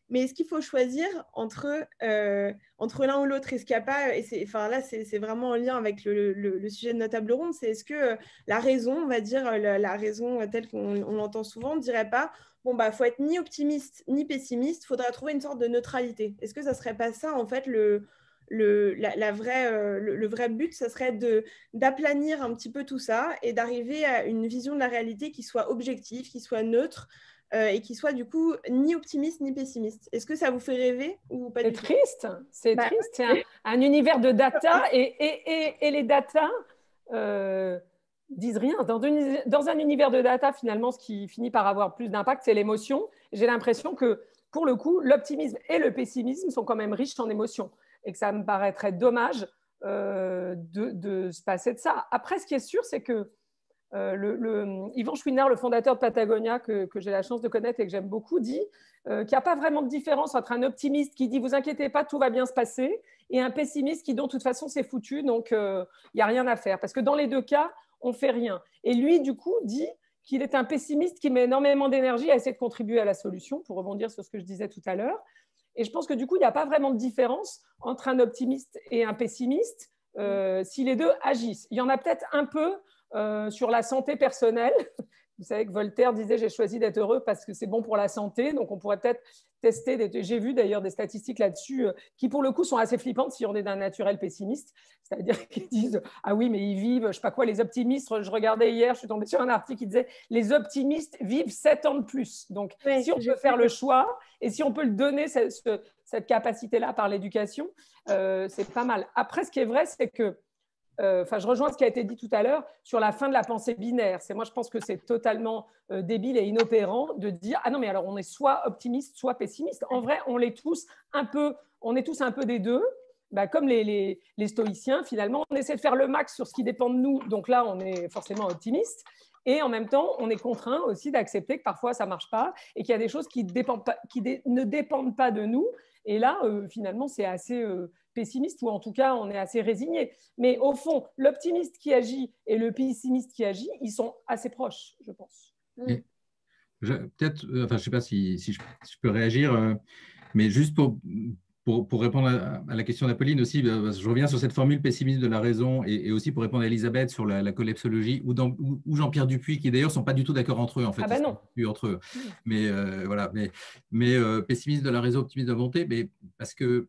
Mais est-ce qu'il faut choisir entre l'un ou l'autre? Est-ce qu'il n'y a pas, enfin là c'est vraiment en lien avec le sujet de notre table ronde, c'est est-ce que la raison, on va dire la raison telle qu'on l'entend souvent, ne dirait pas, bon bah faut être ni optimiste ni pessimiste, il faudra trouver une sorte de neutralité. Est-ce que ça serait pas ça en fait le vrai but, ça serait d'aplanir un petit peu tout ça et d'arriver à une vision de la réalité qui soit objective, qui soit neutre, et qui soit du coup ni optimiste ni pessimiste. Est-ce que ça vous fait rêver ou pas du tout?
C'est triste, c'est un univers de data et les data disent rien. Dans un univers de data, finalement, ce qui finit par avoir plus d'impact, c'est l'émotion. J'ai l'impression que, pour le coup, l'optimisme et le pessimisme sont quand même riches en émotions et que ça me paraîtrait dommage de se passer de ça. Après, ce qui est sûr, c'est que Yvan Chouinard, le fondateur de Patagonia, que j'ai la chance de connaître et que j'aime beaucoup, dit qu'il n'y a pas vraiment de différence entre un optimiste qui dit « vous inquiétez pas, tout va bien se passer » et un pessimiste qui, de toute façon, c'est foutu, donc il n'y a rien à faire. Parce que dans les deux cas, on ne fait rien. Et lui, du coup, dit qu'il est un pessimiste qui met énormément d'énergie à essayer de contribuer à la solution, pour rebondir sur ce que je disais tout à l'heure. Et je pense que du coup, il n'y a pas vraiment de différence entre un optimiste et un pessimiste si les deux agissent. Il y en a peut-être un peu sur la santé personnelle. Vous savez que Voltaire disait « j'ai choisi d'être heureux parce que c'est bon pour la santé ». Donc, on pourrait peut-être tester. J'ai vu d'ailleurs des statistiques là-dessus qui, pour le coup, sont assez flippantes si on est d'un naturel pessimiste. C'est-à-dire qu'ils disent « ah oui, mais ils vivent, je ne sais pas quoi, les optimistes ». Je regardais hier, je suis tombée sur un article qui disait « les optimistes vivent 7 ans de plus ». Donc, oui, si on peut faire le choix et si on peut le donner, cette capacité-là par l'éducation, c'est pas mal. Après, ce qui est vrai, c'est que je rejoins ce qui a été dit tout à l'heure sur la fin de la pensée binaire. Moi, je pense que c'est totalement débile et inopérant de dire « ah non, mais alors on est soit optimiste, soit pessimiste ». En vrai, on est tous un peu des deux. Comme les stoïciens, finalement, on essaie de faire le max sur ce qui dépend de nous. Donc là, on est forcément optimiste. Et en même temps, on est contraint aussi d'accepter que parfois, ça ne marche pas et qu'il y a des choses qui ne dépendent pas de nous. Et là, finalement, c'est assez pessimiste, ou en tout cas, on est assez résigné. Mais au fond, l'optimiste qui agit et le pessimiste qui agit, ils sont assez proches, je pense.
Peut-être, je ne sais pas si je peux réagir, mais juste pour répondre à la question d'Apolline aussi, je reviens sur cette formule pessimiste de la raison et aussi pour répondre à Elisabeth sur la collapsologie ou Jean-Pierre Dupuis, qui d'ailleurs ne sont pas du tout d'accord entre eux, en fait.
Ah ben non.
Plus entre eux. Mais voilà, mais pessimiste de la raison, optimiste de la volonté, mais parce que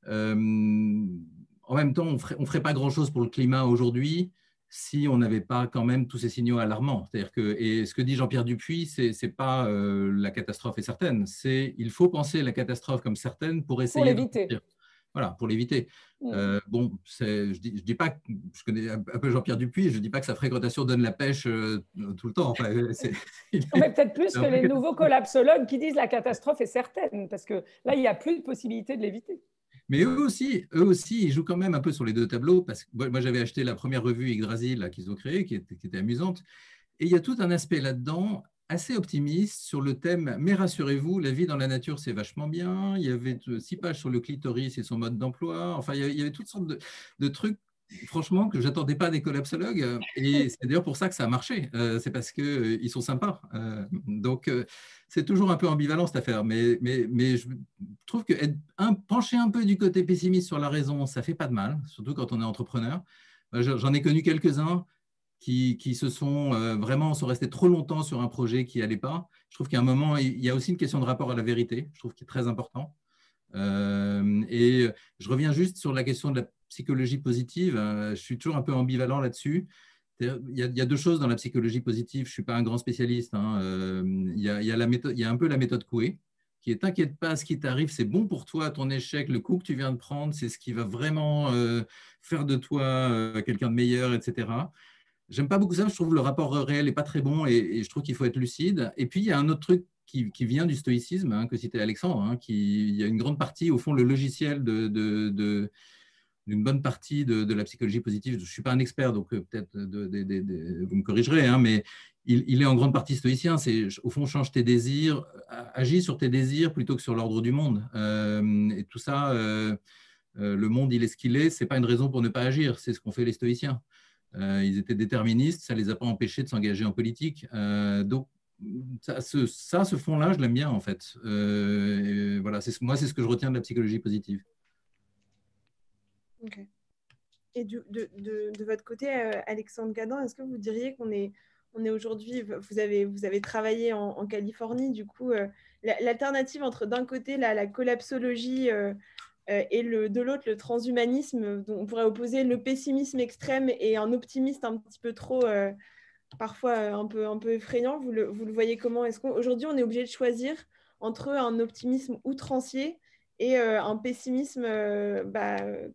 en même temps, on ne ferait pas grand-chose pour le climat aujourd'hui si on n'avait pas quand même tous ces signaux alarmants. C'est-à-dire que, et ce que dit Jean-Pierre Dupuis, c'est pas la catastrophe est certaine, il faut penser la catastrophe comme certaine pour essayer
pour l'éviter.
Voilà, pour l'éviter. Bon, je dis pas, je connais un peu Jean-Pierre Dupuis, je dis pas que sa fréquentation donne la pêche tout le temps. Enfin,
mais peut-être plus que les nouveaux collapsologues qui disent la catastrophe est certaine, parce que là, il n'y a plus de possibilité de l'éviter.
Mais eux aussi, ils jouent quand même un peu sur les deux tableaux, parce que moi, j'avais acheté la première revue Yggdrasil qu'ils ont créée, qui était amusante, et il y a tout un aspect là-dedans assez optimiste sur le thème « mais rassurez-vous, la vie dans la nature, c'est vachement bien ». Il y avait 6 pages sur le clitoris et son mode d'emploi. Enfin, il y avait toutes sortes de trucs, franchement, que je n'attendais pas des collapsologues. Et c'est d'ailleurs pour ça que ça a marché. C'est parce qu'ils sont sympas. Donc, c'est toujours un peu ambivalent cette affaire. Mais je trouve que pencher un peu du côté pessimiste sur la raison, ça ne fait pas de mal, surtout quand on est entrepreneur. J'en ai connu quelques-uns qui sont restés trop longtemps sur un projet qui n'allait pas. Je trouve qu'à un moment, il y a aussi une question de rapport à la vérité, je trouve, qui est très important. Et je reviens juste sur la question de la psychologie positive. Je suis toujours un peu ambivalent là-dessus. Il y a 2 choses dans la psychologie positive. Je ne suis pas un grand spécialiste. Il y a un peu la méthode Coué, qui est « t'inquiète pas, ce qui t'arrive, c'est bon pour toi, ton échec, le coup que tu viens de prendre, c'est ce qui va vraiment faire de toi quelqu'un de meilleur, etc. » J'aime pas beaucoup ça, je trouve le rapport réel n'est pas très bon et je trouve qu'il faut être lucide. Et puis, il y a un autre truc qui vient du stoïcisme, que citait Alexandre, il y a une grande partie, au fond, le logiciel du d'une bonne partie de la psychologie positive. Je ne suis pas un expert, donc peut-être vous me corrigerez, hein, mais il est en grande partie stoïcien. C'est, au fond, change tes désirs, agis sur tes désirs plutôt que sur l'ordre du monde. Et tout ça, le monde, il est ce qu'il est. Ce n'est pas une raison pour ne pas agir. C'est ce qu'ont fait les stoïciens. Ils étaient déterministes, ça ne les a pas empêchés de s'engager en politique. Donc, ce fond-là, je l'aime bien, en fait. Voilà, moi, c'est ce que je retiens de la psychologie positive.
Ok. Et de votre côté, Alexandre Cadin, est-ce que vous diriez qu'on est aujourd'hui, vous avez travaillé en Californie, du coup, l'alternative entre d'un côté la collapsologie et de l'autre le transhumanisme, dont on pourrait opposer le pessimisme extrême et un optimiste un petit peu trop, parfois un peu effrayant, vous le voyez comment? Est-ce qu'aujourd'hui on est obligé de choisir entre un optimisme outrancier et un pessimisme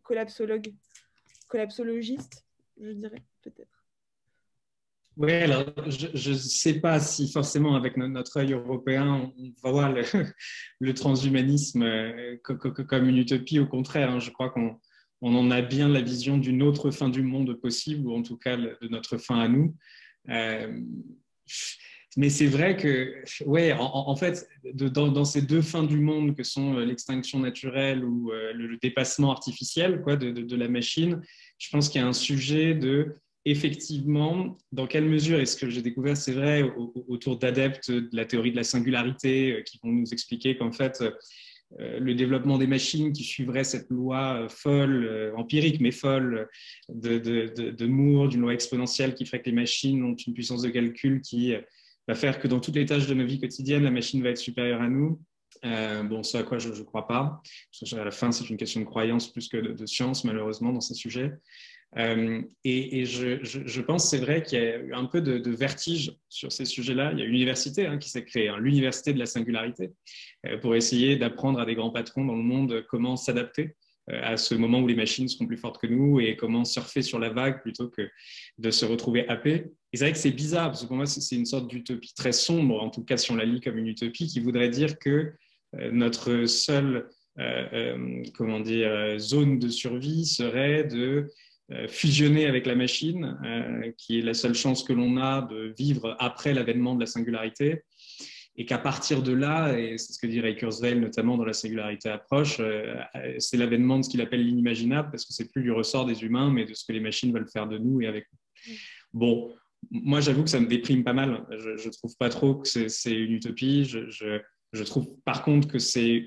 collapsologiste, je dirais, peut-être.
Oui, alors je ne sais pas si forcément avec notre œil européen, on va voir le transhumanisme comme une utopie. Au contraire, hein, je crois qu'on en a bien la vision d'une autre fin du monde possible, ou en tout cas de notre fin à nous. Mais c'est vrai que, ouais, en fait, dans ces deux fins du monde que sont l'extinction naturelle ou le dépassement artificiel quoi, de la machine, je pense qu'il y a un sujet de, effectivement, dans quelle mesure est-ce que j'ai découvert, c'est vrai, autour d'adeptes de la théorie de la singularité qui vont nous expliquer qu'en fait, le développement des machines qui suivrait cette loi folle, empirique mais folle, de Moore, d'une loi exponentielle qui ferait que les machines ont une puissance de calcul qui va faire que dans toutes les tâches de nos vies quotidiennes, la machine va être supérieure à nous. Bon, ce à quoi je ne crois pas. Parce que à la fin, c'est une question de croyance plus que de science, malheureusement, dans ces sujets. Et je pense, c'est vrai qu'il y a eu un peu de vertige sur ces sujets-là. Il y a une université qui s'est créée, l'université de la singularité, pour essayer d'apprendre à des grands patrons dans le monde comment s'adapter à ce moment où les machines seront plus fortes que nous et comment surfer sur la vague plutôt que de se retrouver happé. Et c'est vrai que c'est bizarre, parce que pour moi, c'est une sorte d'utopie très sombre, en tout cas si on la lit comme une utopie, qui voudrait dire que notre seule zone de survie serait de fusionner avec la machine, qui est la seule chance que l'on a de vivre après l'avènement de la singularité, et qu'à partir de là, et c'est ce que dit Ray Kurzweil notamment dans La singularité approche, c'est l'avènement de ce qu'il appelle l'inimaginable, parce que c'est plus du ressort des humains, mais de ce que les machines veulent faire de nous et avec nous. Bon, moi j'avoue que ça me déprime pas mal. Je trouve pas trop que c'est une utopie. Je trouve par contre que c'est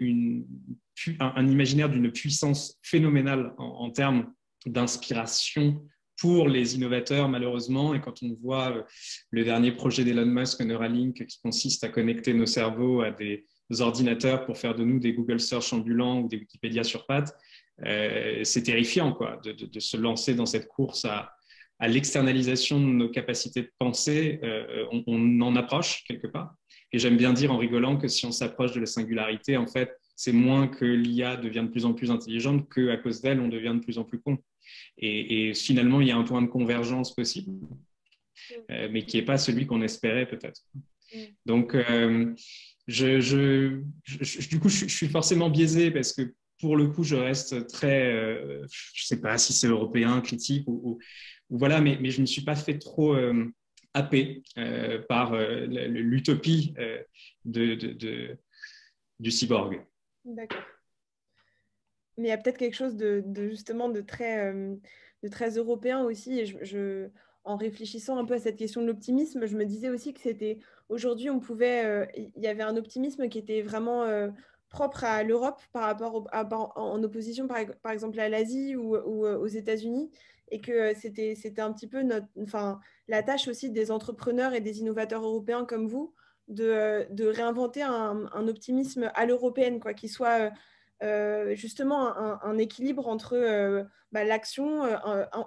un imaginaire d'une puissance phénoménale en termes d'inspiration pour les innovateurs, malheureusement. Et quand on voit le dernier projet d'Elon Musk, Neuralink, qui consiste à connecter nos cerveaux à des ordinateurs pour faire de nous des Google Search ambulants ou des Wikipédia sur pattes, c'est terrifiant quoi, de se lancer dans cette course à l'externalisation de nos capacités de penser. On en approche quelque part. Et j'aime bien dire en rigolant que si on s'approche de la singularité, en fait, c'est moins que l'IA devient de plus en plus intelligente qu'à cause d'elle, on devient de plus en plus con. Et finalement, il y a un point de convergence possible, mais qui n'est pas celui qu'on espérait peut-être. Donc, du coup, je suis forcément biaisé parce que pour le coup, je reste très, je ne sais pas si c'est européen, critique ou voilà, mais je ne me suis pas fait trop happé par l'utopie du cyborg.
D'accord. Mais il y a peut-être quelque chose justement de très européen aussi. Et en réfléchissant un peu à cette question de l'optimisme, je me disais aussi que c'était aujourd'hui, il y avait un optimisme qui était vraiment propre à l'Europe par rapport en opposition par exemple à l'Asie ou aux États-Unis, et que c'était un petit peu la tâche aussi des entrepreneurs et des innovateurs européens comme vous de réinventer un optimisme à l'européenne, quoi, qui soit justement un équilibre entre l'action,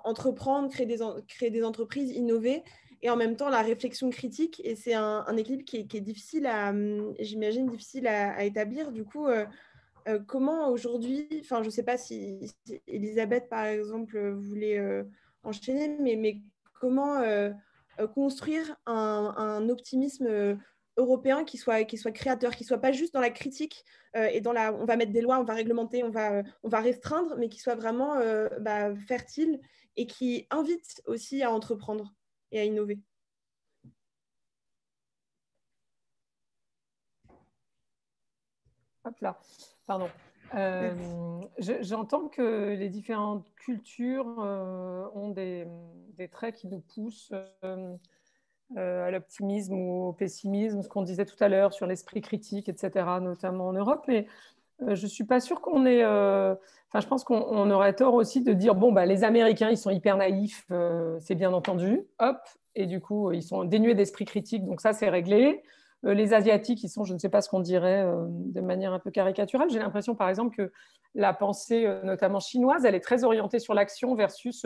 entreprendre, créer des entreprises, innover, et en même temps la réflexion critique. Et c'est un équilibre qui est difficile j'imagine, difficile à établir. Du coup, comment aujourd'hui, je ne sais pas si Elisabeth, par exemple, voulait enchaîner, mais comment construire un optimisme européen qui soit créateur, qui ne soit pas juste dans la critique et on va mettre des lois, on va réglementer, on va restreindre, mais qui soit vraiment fertile et qui invite aussi à entreprendre et à innover.
Hop là, pardon. J'entends que les différentes cultures ont des traits qui nous poussent à l'optimisme ou au pessimisme, ce qu'on disait tout à l'heure sur l'esprit critique, etc., notamment en Europe. Mais je ne suis pas sûre qu'on ait... je pense qu'on aurait tort aussi de dire, bon, les Américains, ils sont hyper naïfs, c'est bien entendu, hop, et du coup, ils sont dénués d'esprit critique, donc ça, c'est réglé. Les Asiatiques, ils sont, je ne sais pas ce qu'on dirait de manière un peu caricaturale. J'ai l'impression, par exemple, que la pensée, notamment chinoise, elle est très orientée sur l'action versus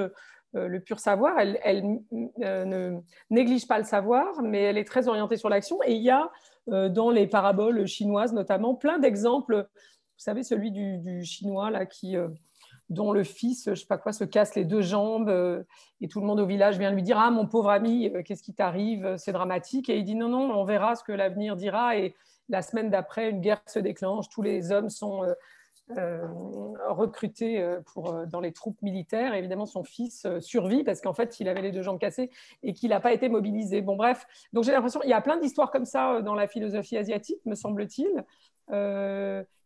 le pur savoir. Elle ne néglige pas le savoir, mais elle est très orientée sur l'action. Et il y a, dans les paraboles chinoises notamment, plein d'exemples. Vous savez, celui du Chinois là, dont le fils, je ne sais pas quoi, se casse les 2 jambes et tout le monde au village vient lui dire « Ah, mon pauvre ami, qu'est-ce qui t'arrive? C'est dramatique. » Et il dit « Non, non, on verra ce que l'avenir dira. » Et la semaine d'après, une guerre se déclenche. Tous les hommes sont recrutés dans les troupes militaires. Et évidemment, son fils survit parce qu'en fait, il avait les 2 jambes cassées et qu'il n'a pas été mobilisé. Bon, bref. Donc, j'ai l'impression qu'il y a plein d'histoires comme ça dans la philosophie asiatique, me semble-t-il.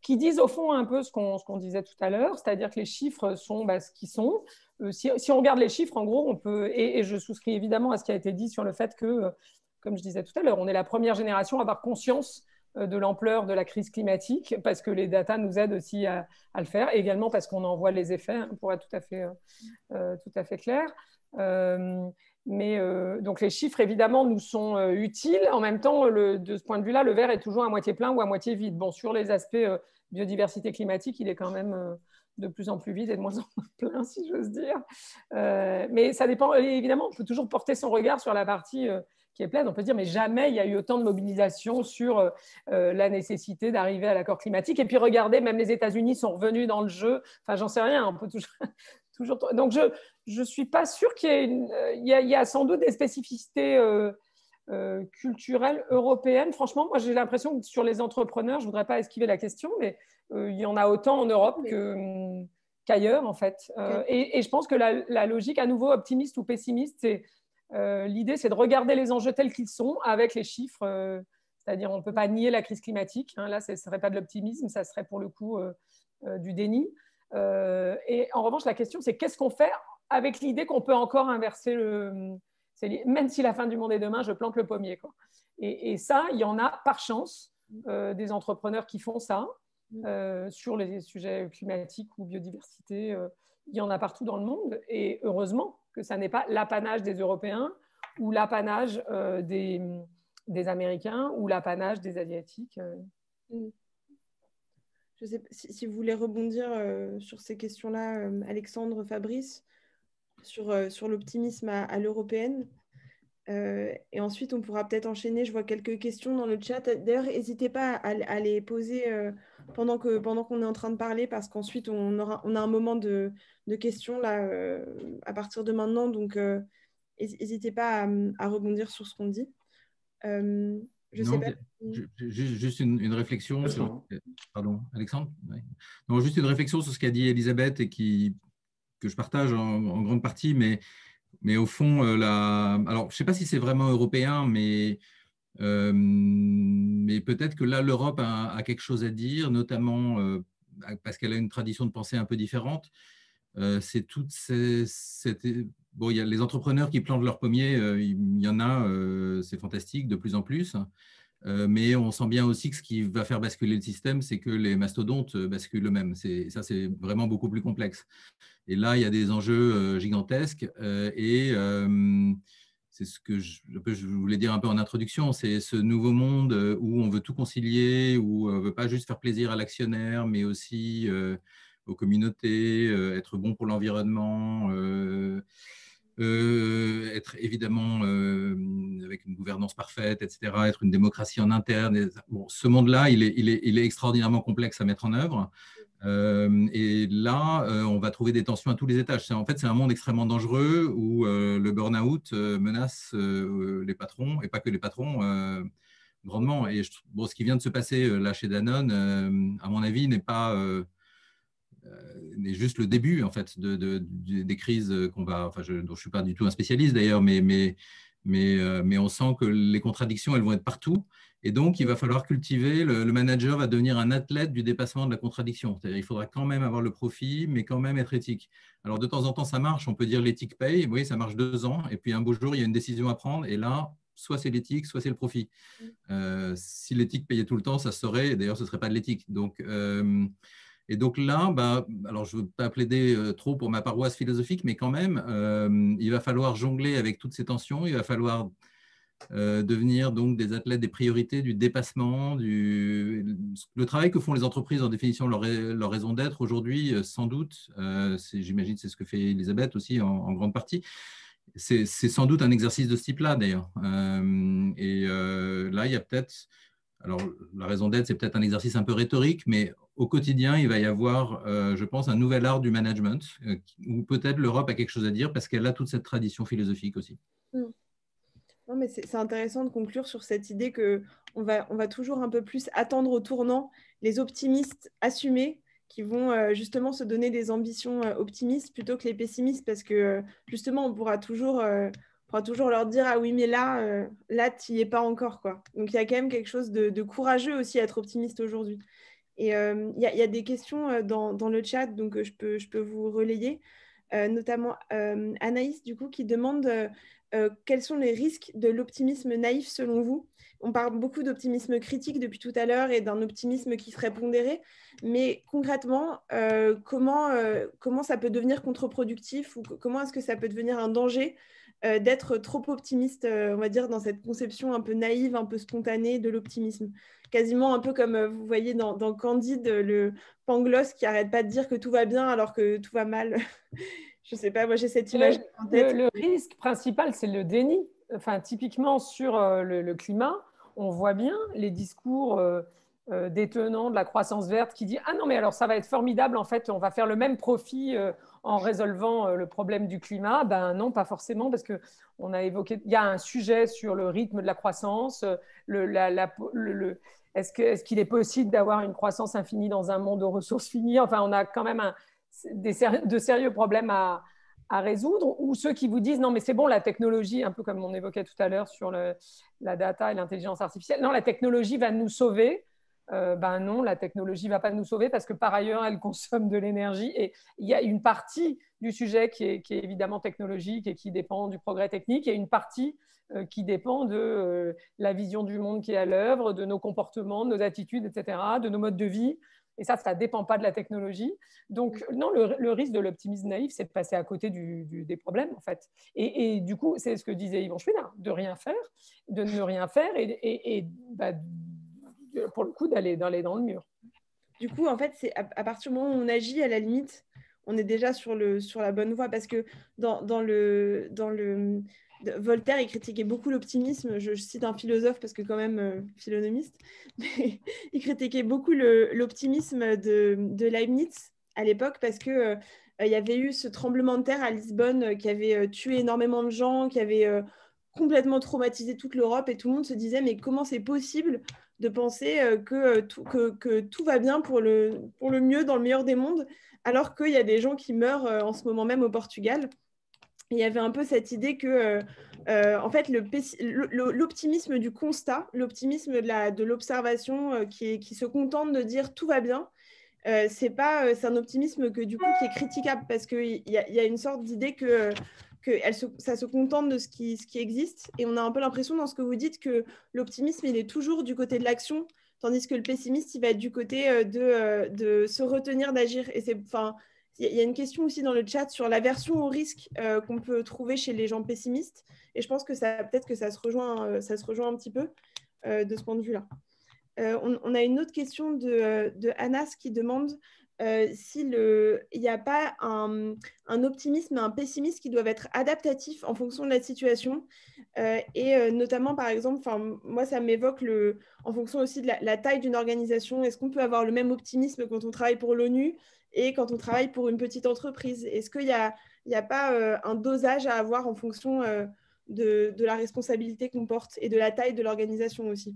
Qui disent au fond un peu ce qu'on disait tout à l'heure, c'est-à-dire que les chiffres sont ce qu'ils sont. Si on regarde les chiffres, en gros, on peut, et je souscris évidemment à ce qui a été dit sur le fait que, comme je disais tout à l'heure, on est la première génération à avoir conscience de l'ampleur de la crise climatique, parce que les datas nous aident aussi à le faire, et également parce qu'on en voit les effets, pour être tout à fait clair. Donc les chiffres, évidemment, nous sont utiles. En même temps, de ce point de vue-là, le verre est toujours à moitié plein ou à moitié vide. Bon, sur les aspects biodiversité climatique, il est quand même de plus en plus vide et de moins en moins plein, si j'ose dire. Mais ça dépend. Évidemment, on peut toujours porter son regard sur la partie qui est pleine. On peut se dire, mais jamais il y a eu autant de mobilisation sur la nécessité d'arriver à l'accord climatique. Et puis, regardez, même les États-Unis sont revenus dans le jeu. Enfin, j'en sais rien. On peut toujours... Donc, je ne suis pas sûre qu'il y ait il y a sans doute des spécificités culturelles européennes. Franchement, moi, j'ai l'impression que sur les entrepreneurs, je ne voudrais pas esquiver la question, mais il y en a autant en Europe qu'ailleurs, en fait. Et je pense que la logique, à nouveau, optimiste ou pessimiste, l'idée, c'est de regarder les enjeux tels qu'ils sont avec les chiffres. C'est-à-dire, on ne peut pas nier la crise climatique. Là, ce ne serait pas de l'optimisme, ça serait pour le coup du déni. Et en revanche, la question, c'est qu'est-ce qu'on fait avec l'idée qu'on peut encore inverser même si la fin du monde est demain, je plante le pommier, quoi. Et ça, il y en a par chance des entrepreneurs qui font ça sur les sujets climatiques ou biodiversité. Il y en a partout dans le monde. Et heureusement que ça n'est pas l'apanage des Européens ou l'apanage des Américains ou l'apanage des Asiatiques.
Je sais pas si vous voulez rebondir sur ces questions-là, Alexandre, Fabrice, sur l'optimisme à l'européenne. Et ensuite, on pourra peut-être enchaîner. Je vois quelques questions dans le chat. D'ailleurs, n'hésitez pas à les poser pendant qu'on est en train de parler, parce qu'ensuite, on a un moment de questions là, à partir de maintenant. Donc, n'hésitez pas à rebondir sur ce qu'on dit. Je sais pas.
Juste une réflexion sur... Pardon, Alexandre? Ouais. Non, juste une réflexion sur ce qu'a dit Elisabeth et que je partage en grande partie, mais au fond, alors je ne sais pas si c'est vraiment européen, mais peut-être que là, l'Europe a quelque chose à dire, notamment parce qu'elle a une tradition de pensée un peu différente. C'est toutes bon, il y a les entrepreneurs qui plantent leurs pommiers, il y en a, c'est fantastique, de plus en plus. Mais on sent bien aussi que ce qui va faire basculer le système, c'est que les mastodontes basculent eux-mêmes. Ça, c'est vraiment beaucoup plus complexe. Et là, il y a des enjeux gigantesques. C'est ce que je voulais dire un peu en introduction, c'est ce nouveau monde où on veut tout concilier, où on ne veut pas juste faire plaisir à l'actionnaire, mais aussi aux communautés, être bon pour l'environnement, être évidemment avec une gouvernance parfaite, etc., être une démocratie en interne. Bon, ce monde-là, il est extraordinairement complexe à mettre en œuvre. Et là, on va trouver des tensions à tous les étages. En fait, c'est un monde extrêmement dangereux où le burn-out menace les patrons, et pas que les patrons. grandement. Et bon, ce qui vient de se passer là chez Danone, à mon avis, n'est juste le début en fait des crises qu'on va. Enfin, dont je suis pas du tout un spécialiste d'ailleurs, mais on sent que les contradictions, elles vont être partout. Et donc, il va falloir cultiver, le manager va devenir un athlète du dépassement de la contradiction. C'est-à-dire, il faudra quand même avoir le profit, mais quand même être éthique. Alors, de temps en temps, ça marche. On peut dire l'éthique paye. Oui, ça marche 2 ans. Et puis, un beau jour, il y a une décision à prendre. Et là, soit c'est l'éthique, soit c'est le profit. Si l'éthique payait tout le temps, ça se saurait. Et d'ailleurs, ce ne serait pas de l'éthique. Et donc là, alors je ne veux pas plaider trop pour ma paroisse philosophique, mais quand même, il va falloir jongler avec toutes ces tensions. Il va falloir devenir donc des athlètes des priorités, du dépassement, le travail que font les entreprises en définissant leur raison d'être aujourd'hui, sans doute, j'imagine c'est ce que fait Elisabeth aussi en grande partie, c'est sans doute un exercice de ce type-là d'ailleurs. Là, il y a peut-être, alors la raison d'être, c'est peut-être un exercice un peu rhétorique, mais au quotidien, il va y avoir, je pense, un nouvel art du management, où peut-être l'Europe a quelque chose à dire parce qu'elle a toute cette tradition philosophique aussi.
Non, mais c'est intéressant de conclure sur cette idée qu'on va toujours un peu plus attendre au tournant les optimistes assumés qui vont justement se donner des ambitions optimistes plutôt que les pessimistes parce que justement, on pourra toujours leur dire « Ah oui, mais là tu n'y es pas encore. » quoi. Donc, il y a quand même quelque chose de courageux aussi à être optimiste aujourd'hui. Et il y a des questions dans le chat, donc je peux vous relayer, notamment Anaïs, du coup, qui demande quels sont les risques de l'optimisme naïf selon vous? On parle beaucoup d'optimisme critique depuis tout à l'heure et d'un optimisme qui serait pondéré, mais concrètement, comment ça peut devenir contre-productif ou comment est-ce que ça peut devenir un danger d'être trop optimiste, on va dire, dans cette conception un peu naïve, un peu spontanée de l'optimisme? Quasiment un peu comme vous voyez dans Candide, le Pangloss qui n'arrête pas de dire que tout va bien alors que tout va mal. Je ne sais pas, moi j'ai cette image en tête.
Le risque principal, c'est le déni. Enfin, typiquement sur le climat, on voit bien les discours détenants de la croissance verte qui dit « Ah non, mais alors ça va être formidable, en fait, on va faire le même profit en résolvant le problème du climat. » Ben non, pas forcément, parce qu'on a évoqué, il y a un sujet sur le rythme de la croissance, est-ce qu'il est possible d'avoir une croissance infinie dans un monde aux ressources finies? Enfin, on a quand même de sérieux problèmes à résoudre, ou ceux qui vous disent non mais c'est bon, la technologie, un peu comme on évoquait tout à l'heure sur la data et l'intelligence artificielle, non, la technologie va nous sauver. Ben non, la technologie ne va pas nous sauver parce que par ailleurs elle consomme de l'énergie et il y a une partie du sujet qui est évidemment technologique et qui dépend du progrès technique et une partie qui dépend de la vision du monde qui est à l'œuvre, de nos comportements, de nos attitudes, etc., de nos modes de vie. Et ça ne dépend pas de la technologie. Donc, non, le risque de l'optimisme naïf, c'est de passer à côté des problèmes, en fait. Et du coup, c'est ce que disait Yvon Chouinard, de rien faire, de ne rien faire et pour le coup, d'aller dans le mur.
Du coup, en fait, c'est à partir du moment où on agit, à la limite, on est déjà sur la bonne voie parce que dans le Voltaire, il critiquait beaucoup l'optimisme. Je cite un philosophe parce que quand même philonymiste, mais il critiquait beaucoup l'optimisme de Leibniz à l'époque parce que il y avait eu ce tremblement de terre à Lisbonne qui avait tué énormément de gens, qui avait complètement traumatisé toute l'Europe et tout le monde se disait mais comment c'est possible de penser que tout va bien pour le mieux dans le meilleur des mondes alors qu'il y a des gens qui meurent en ce moment même au Portugal. Et il y avait un peu cette idée que, en fait, l'optimisme du constat, l'optimisme de l'observation qui se contente de dire tout va bien, c'est un optimisme qui est critiquable parce qu'il y a une sorte d'idée que ça se contente de ce qui existe. Et on a un peu l'impression dans ce que vous dites que l'optimisme, il est toujours du côté de l'action, tandis que le pessimiste, il va être du côté de se retenir d'agir. Et il y a une question aussi dans le chat sur l'aversion au risque qu'on peut trouver chez les gens pessimistes. Et je pense que peut-être que ça se rejoint un petit peu de ce point de vue-là. On a une autre question de Anas qui demande s'il n'y a pas un optimisme et un pessimisme qui doivent être adaptatifs en fonction de la situation. Et notamment, par exemple, moi, ça m'évoque en fonction aussi de la taille d'une organisation. Est-ce qu'on peut avoir le même optimisme quand on travaille pour l'ONU et quand on travaille pour une petite entreprise? Est-ce qu'il n'y a pas un dosage à avoir en fonction de la responsabilité qu'on porte et de la taille de l'organisation aussi?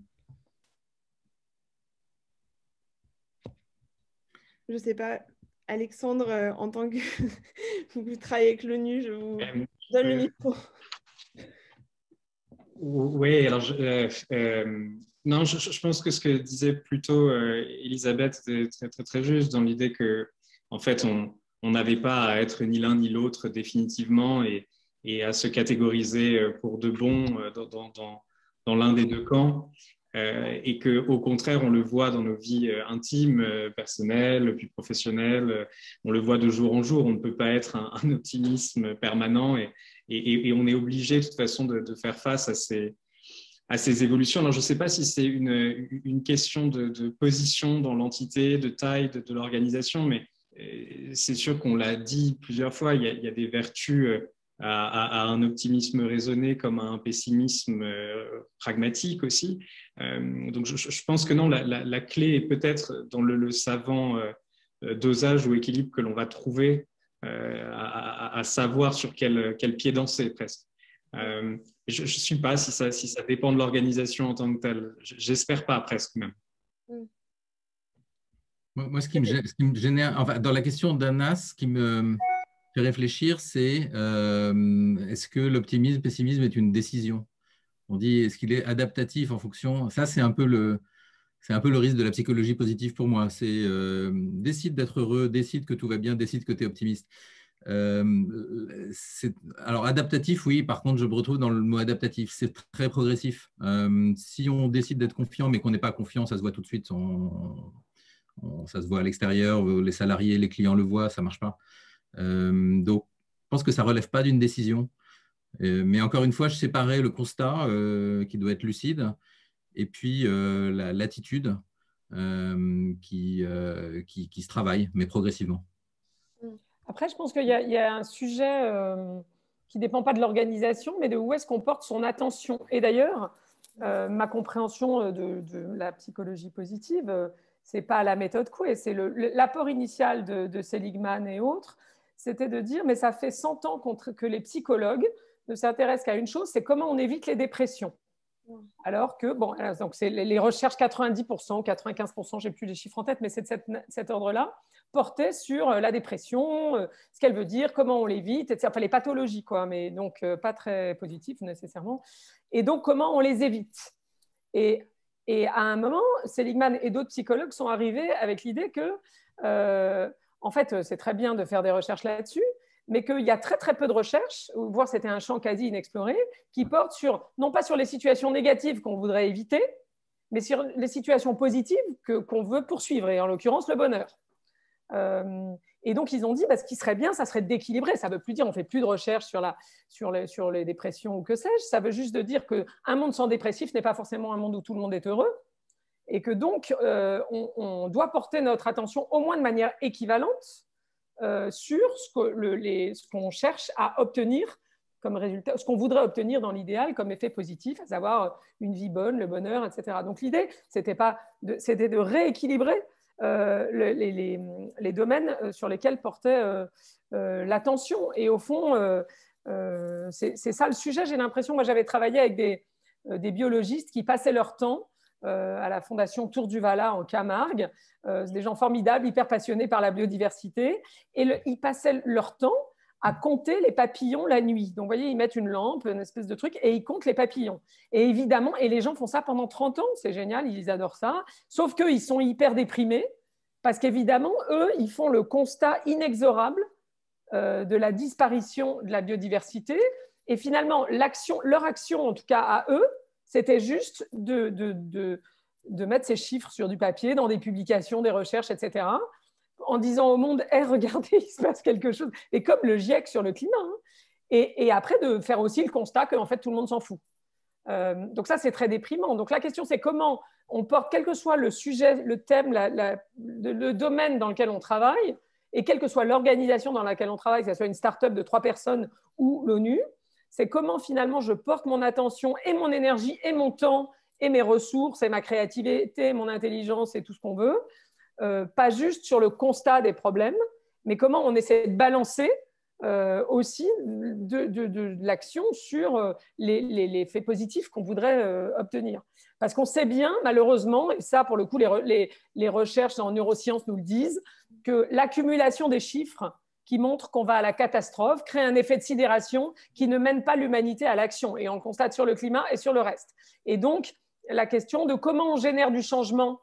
je ne sais pas, Alexandre, en tant que vous travaillez avec l'ONU, je vous donne le micro.
Oui, alors non, je pense que ce que disait plutôt Elisabeth est très, très, très juste dans l'idée que, en fait, on n'avait pas à être ni l'un ni l'autre définitivement et à se catégoriser pour de bon dans l'un des deux camps. Et qu'au contraire, on le voit dans nos vies intimes, personnelles, puis professionnelles. On le voit de jour en jour. On ne peut pas être un optimisme permanent et on est obligé de toute façon de faire face à ces évolutions. Alors, je ne sais pas si c'est une question de position dans l'entité, de taille de l'organisation, mais c'est sûr qu'on l'a dit plusieurs fois, il y a des vertus à un optimisme raisonné comme à un pessimisme pragmatique aussi. Donc, je pense que non, la clé est peut-être dans le savant dosage ou équilibre que l'on va trouver à savoir sur quel pied danser presque. Je ne sais pas si ça dépend de l'organisation en tant que telle. J'espère pas, presque même.
Moi, ce qui me génère, enfin, dans la question d'Anna, ce qui me fait réfléchir, c'est est-ce que l'optimisme, pessimisme est une décision? On dit, est-ce qu'il est adaptatif en fonction? Ça, c'est un peu le risque de la psychologie positive pour moi. C'est décide d'être heureux, décide que tout va bien, décide que tu es optimiste. Alors, adaptatif, oui, par contre, je me retrouve dans le mot adaptatif. C'est très progressif. Si on décide d'être confiant, mais qu'on n'est pas confiant, ça se voit tout de suite. Ça se voit à l'extérieur, les salariés, les clients le voient, ça ne marche pas. Donc, je pense que ça ne relève pas d'une décision. Mais encore une fois, je séparais le constat qui doit être lucide et puis l'attitude qui se travaille, mais progressivement.
Après, je pense qu'il y a un sujet qui ne dépend pas de l'organisation, mais de où est-ce qu'on porte son attention. Et d'ailleurs, ma compréhension de la psychologie positive, ce n'est pas la méthode Coué, c'est l'apport initial de Seligman et autres, c'était de dire, mais ça fait 100 ans que les psychologues ne s'intéressent qu'à une chose, c'est comment on évite les dépressions. Alors que, bon, donc c'est les recherches 90%, 95%, je n'ai plus les chiffres en tête, mais c'est de cet ordre-là, portaient sur la dépression, ce qu'elle veut dire, comment on l'évite, etc. Enfin, les pathologies, quoi, mais donc pas très positifs nécessairement. Et donc, comment on les évite. Et à un moment, Seligman et d'autres psychologues sont arrivés avec l'idée que, en fait, c'est très bien de faire des recherches là-dessus, mais qu'il y a très très peu de recherches, voire c'était un champ quasi inexploré, qui portent sur, non pas sur les situations négatives qu'on voudrait éviter, mais sur les situations positives qu'on veut poursuivre, et en l'occurrence le bonheur. Et donc ils ont dit, ce qui serait bien, ça serait d'équilibrer. Ça ne veut plus dire on ne fait plus de recherche sur les dépressions ou que sais-je, ça veut juste de dire qu'un monde sans dépressif n'est pas forcément un monde où tout le monde est heureux, et que donc on doit porter notre attention au moins de manière équivalente sur ce qu'on cherche à obtenir comme résultat, ce qu'on voudrait obtenir dans l'idéal comme effet positif, à savoir une vie bonne, le bonheur, etc. Donc l'idée, c'était de rééquilibrer les domaines sur lesquels portait l'attention. Et au fond, c'est ça le sujet. J'ai l'impression, moi j'avais travaillé avec des biologistes qui passaient leur temps à la Fondation Tour du Valat en Camargue. Des gens formidables, hyper passionnés par la biodiversité. Et ils passaient leur temps à compter les papillons la nuit. Donc, vous voyez, ils mettent une lampe, une espèce de truc, et ils comptent les papillons. Et évidemment, et les gens font ça pendant 30 ans, c'est génial, ils adorent ça. Sauf qu'eux, ils sont hyper déprimés, parce qu'évidemment, eux, ils font le constat inexorable de la disparition de la biodiversité. Et finalement, leur action, en tout cas à eux, c'était juste de mettre ces chiffres sur du papier, dans des publications, des recherches, etc., en disant au monde, hey, regardez, il se passe quelque chose. Et comme le GIEC sur le climat. Hein. Et après, de faire aussi le constat qu'en fait, tout le monde s'en fout. Donc ça, c'est très déprimant. Donc la question, c'est comment on porte, quel que soit le sujet, le thème, le domaine dans lequel on travaille, et quelle que soit l'organisation dans laquelle on travaille, que ce soit une start-up de 3 personnes ou l'ONU, c'est comment finalement je porte mon attention et mon énergie et mon temps et mes ressources et ma créativité, mon intelligence et tout ce qu'on veut, pas juste sur le constat des problèmes, mais comment on essaie de balancer aussi de l'action sur les faits positifs qu'on voudrait obtenir. Parce qu'on sait bien, malheureusement, et ça, pour le coup, les recherches en neurosciences nous le disent, que l'accumulation des chiffres qui montrent qu'on va à la catastrophe crée un effet de sidération qui ne mène pas l'humanité à l'action. Et on le constate sur le climat et sur le reste. Et donc, la question de comment on génère du changement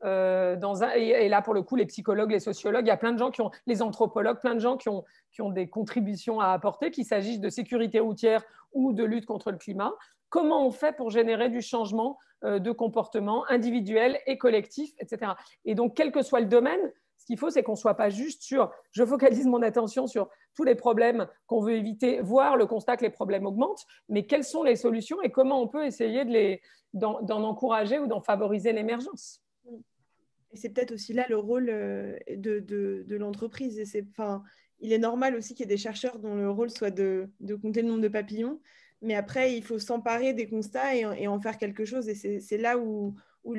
et là, pour le coup, les psychologues, les sociologues, il y a plein de gens les anthropologues, plein de gens qui ont des contributions à apporter, qu'il s'agisse de sécurité routière ou de lutte contre le climat. Comment on fait pour générer du changement de comportement individuel et collectif, etc. Et donc, quel que soit le domaine, ce qu'il faut, c'est qu'on ne soit pas juste je focalise mon attention sur tous les problèmes qu'on veut éviter, voire le constat que les problèmes augmentent, mais quelles sont les solutions et comment on peut essayer d'en encourager ou d'en favoriser l'émergence.
Et c'est peut-être aussi là le rôle de l'entreprise. Il est normal aussi qu'il y ait des chercheurs dont le rôle soit de compter le nombre de papillons, mais après, il faut s'emparer des constats et en faire quelque chose. Et c'est là où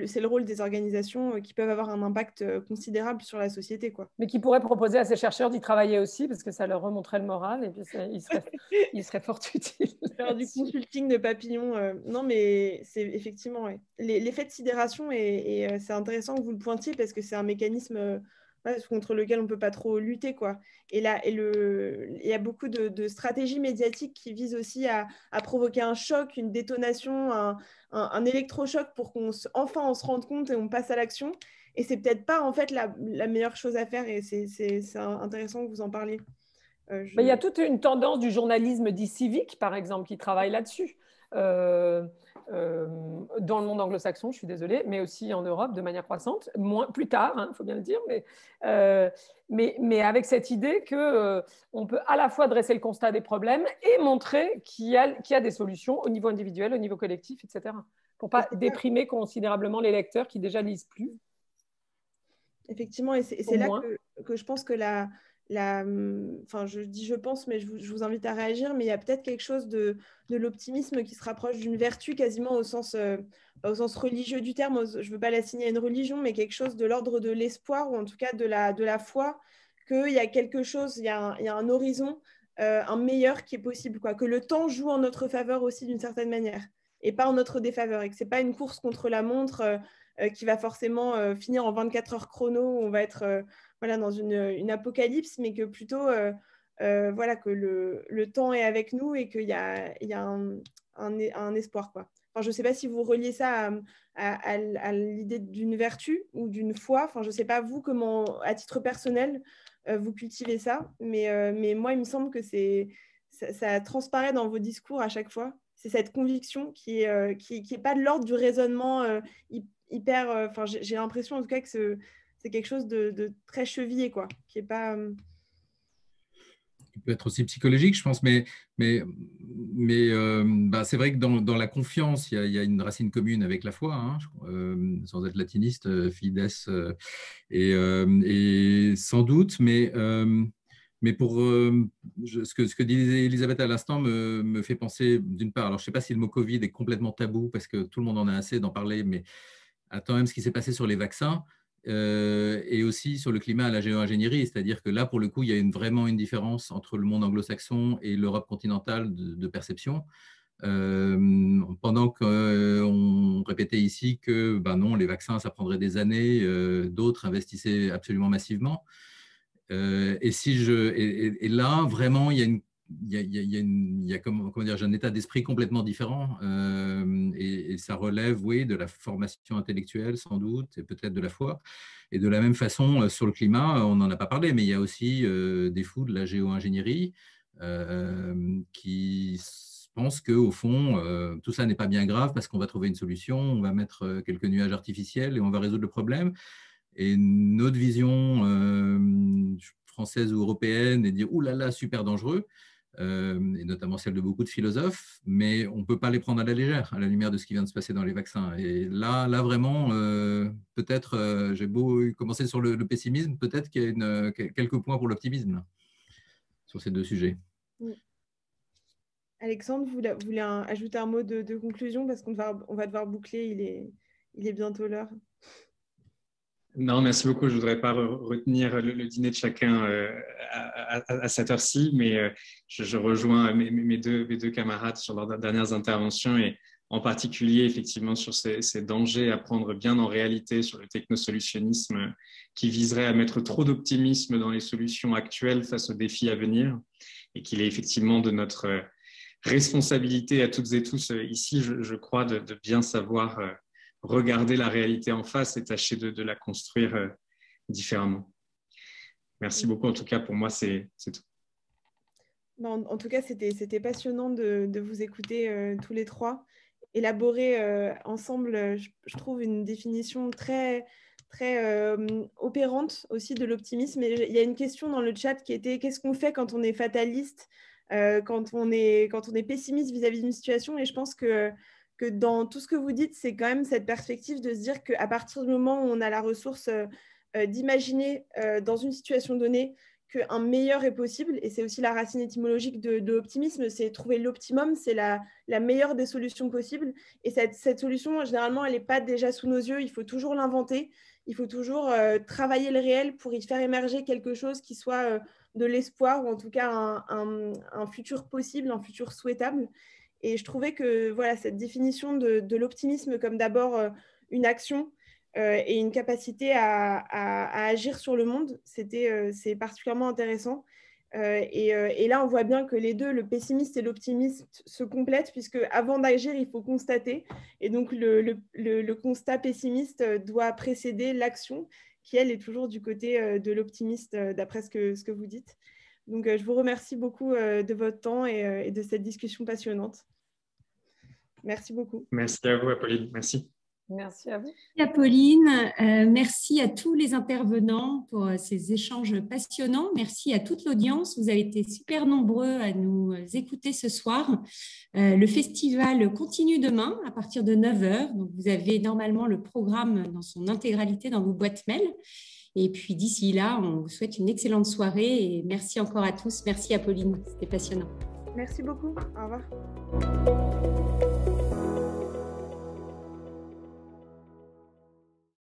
c'est le rôle des organisations qui peuvent avoir un impact considérable sur la société, quoi.
Mais qui pourraient proposer à ces chercheurs d'y travailler aussi, parce que ça leur remonterait le moral, et puis ils seraient fort utiles.
Faire du consulting de papillons. Non, mais c'est effectivement, ouais. L'effet de sidération, c'est intéressant que vous le pointiez, parce que c'est un mécanisme contre lequel on ne peut pas trop lutter, quoi. Et là, il y a beaucoup de stratégies médiatiques qui visent aussi à provoquer un choc, une détonation, un électrochoc pour qu'enfin on se rende compte et on passe à l'action. Et c'est peut-être pas en fait la meilleure chose à faire, et c'est intéressant que vous en parliez.
Il y a toute une tendance du journalisme dit civique, par exemple, qui travaille là-dessus. Dans le monde anglo-saxon, je suis désolée, mais aussi en Europe de manière croissante, plus tard, faut bien le dire, mais avec cette idée qu'on peut à la fois dresser le constat des problèmes et montrer qu'il y a des solutions au niveau individuel, au niveau collectif, etc. Pour ne pas déprimer considérablement les lecteurs qui déjà lisent plus.
Effectivement, et c'est là que je pense que je pense, mais je vous invite à réagir, mais il y a peut-être quelque chose de l'optimisme qui se rapproche d'une vertu quasiment au sens religieux du terme. Je ne veux pas l'assigner à une religion, mais quelque chose de l'ordre de l'espoir, ou en tout cas de la foi, qu'il y a quelque chose, il y a un horizon, un meilleur qui est possible, quoi. Que le temps joue en notre faveur aussi d'une certaine manière, et pas en notre défaveur, et que ce n'est pas une course contre la montre qui va forcément finir en 24 heures chrono, où on va être dans une apocalypse, mais que plutôt que le temps est avec nous et qu'il y a un espoir, quoi. Enfin, je ne sais pas si vous reliez ça à l'idée d'une vertu ou d'une foi. Enfin, je ne sais pas vous comment, à titre personnel, vous cultivez ça, mais moi, il me semble que ça transparaît dans vos discours à chaque fois. C'est cette conviction qui est pas de l'ordre du raisonnement hyper. J'ai l'impression en tout cas que c'est quelque chose de très chevillé, quoi, qui est pas.
Qui peut être aussi psychologique, je pense, mais c'est vrai que dans la confiance, il y a une racine commune avec la foi, hein, sans être latiniste, fides, et sans doute, mais pour ce que disait Elisabeth à l'instant me fait penser, d'une part, alors je ne sais pas si le mot Covid est complètement tabou parce que tout le monde en a assez d'en parler, mais attends même ce qui s'est passé sur les vaccins et aussi sur le climat à la géo-ingénierie, c'est-à-dire que là, pour le coup, il y a vraiment une différence entre le monde anglo-saxon et l'Europe continentale de perception. Pendant qu'on répétait ici que non, les vaccins, ça prendrait des années, d'autres investissaient absolument massivement. Et là, vraiment, il y a j'ai un état d'esprit complètement différent et ça relève, oui, de la formation intellectuelle sans doute et peut-être de la foi. Et de la même façon, sur le climat, on n'en a pas parlé, mais il y a aussi des fous de la géo-ingénierie qui pensent qu'au fond, tout ça n'est pas bien grave parce qu'on va trouver une solution, on va mettre quelques nuages artificiels et on va résoudre le problème. Et notre vision française ou européenne est de dire « Ouh là là, super dangereux », et notamment celle de beaucoup de philosophes, mais on ne peut pas les prendre à la légère à la lumière de ce qui vient de se passer dans les vaccins. Et là vraiment, peut-être, j'ai beau commencer sur le pessimisme, peut-être qu'il y a quelques points pour l'optimisme sur ces deux sujets.
Alexandre, vous voulez ajouter un mot de conclusion parce qu'on va devoir boucler, il est bientôt l'heure.
Non, merci beaucoup. Je ne voudrais pas retenir le dîner de chacun à cette heure-ci, mais je rejoins mes deux camarades sur leurs dernières interventions et en particulier, effectivement, sur ces dangers à prendre bien en réalité sur le technosolutionnisme qui viserait à mettre trop d'optimisme dans les solutions actuelles face aux défis à venir et qu'il est effectivement de notre responsabilité à toutes et tous ici, je crois, de bien savoir regarder la réalité en face et tâcher de la construire différemment. Merci beaucoup. En tout cas, pour moi, c'est tout.
En tout cas, c'était passionnant de vous écouter tous les trois. Élaborer ensemble, je trouve, une définition très, très opérante aussi de l'optimisme. Et il y a une question dans le chat qui était « Qu'est-ce qu'on fait quand on est fataliste, quand on est pessimiste vis-à-vis d'une situation ?» Et je pense que dans tout ce que vous dites, c'est quand même cette perspective de se dire qu'à partir du moment où on a la ressource d'imaginer dans une situation donnée qu'un meilleur est possible, et c'est aussi la racine étymologique de l'optimisme, c'est trouver l'optimum, c'est la meilleure des solutions possibles. Et cette solution, généralement, elle n'est pas déjà sous nos yeux, il faut toujours l'inventer, il faut toujours travailler le réel pour y faire émerger quelque chose qui soit de l'espoir, ou en tout cas un futur possible, un futur souhaitable. Et je trouvais que voilà, cette définition de l'optimisme comme d'abord une action et une capacité à agir sur le monde, c'est particulièrement intéressant. Et là, on voit bien que les deux, le pessimiste et l'optimiste, se complètent, puisque avant d'agir, il faut constater. Et donc, le constat pessimiste doit précéder l'action, qui, elle, est toujours du côté de l'optimiste, d'après ce que vous dites. Donc, je vous remercie beaucoup de votre temps et de cette discussion passionnante. Merci beaucoup.
Merci à vous, Apolline. Merci.
Merci à vous.
Merci Apolline. Merci à tous les intervenants pour ces échanges passionnants. Merci à toute l'audience. Vous avez été super nombreux à nous écouter ce soir. Le festival continue demain à partir de 9h. Donc, vous avez normalement le programme dans son intégralité dans vos boîtes mail. Et puis d'ici là, on vous souhaite une excellente soirée et merci encore à tous. Merci Apolline, c'était passionnant.
Merci beaucoup. Au revoir.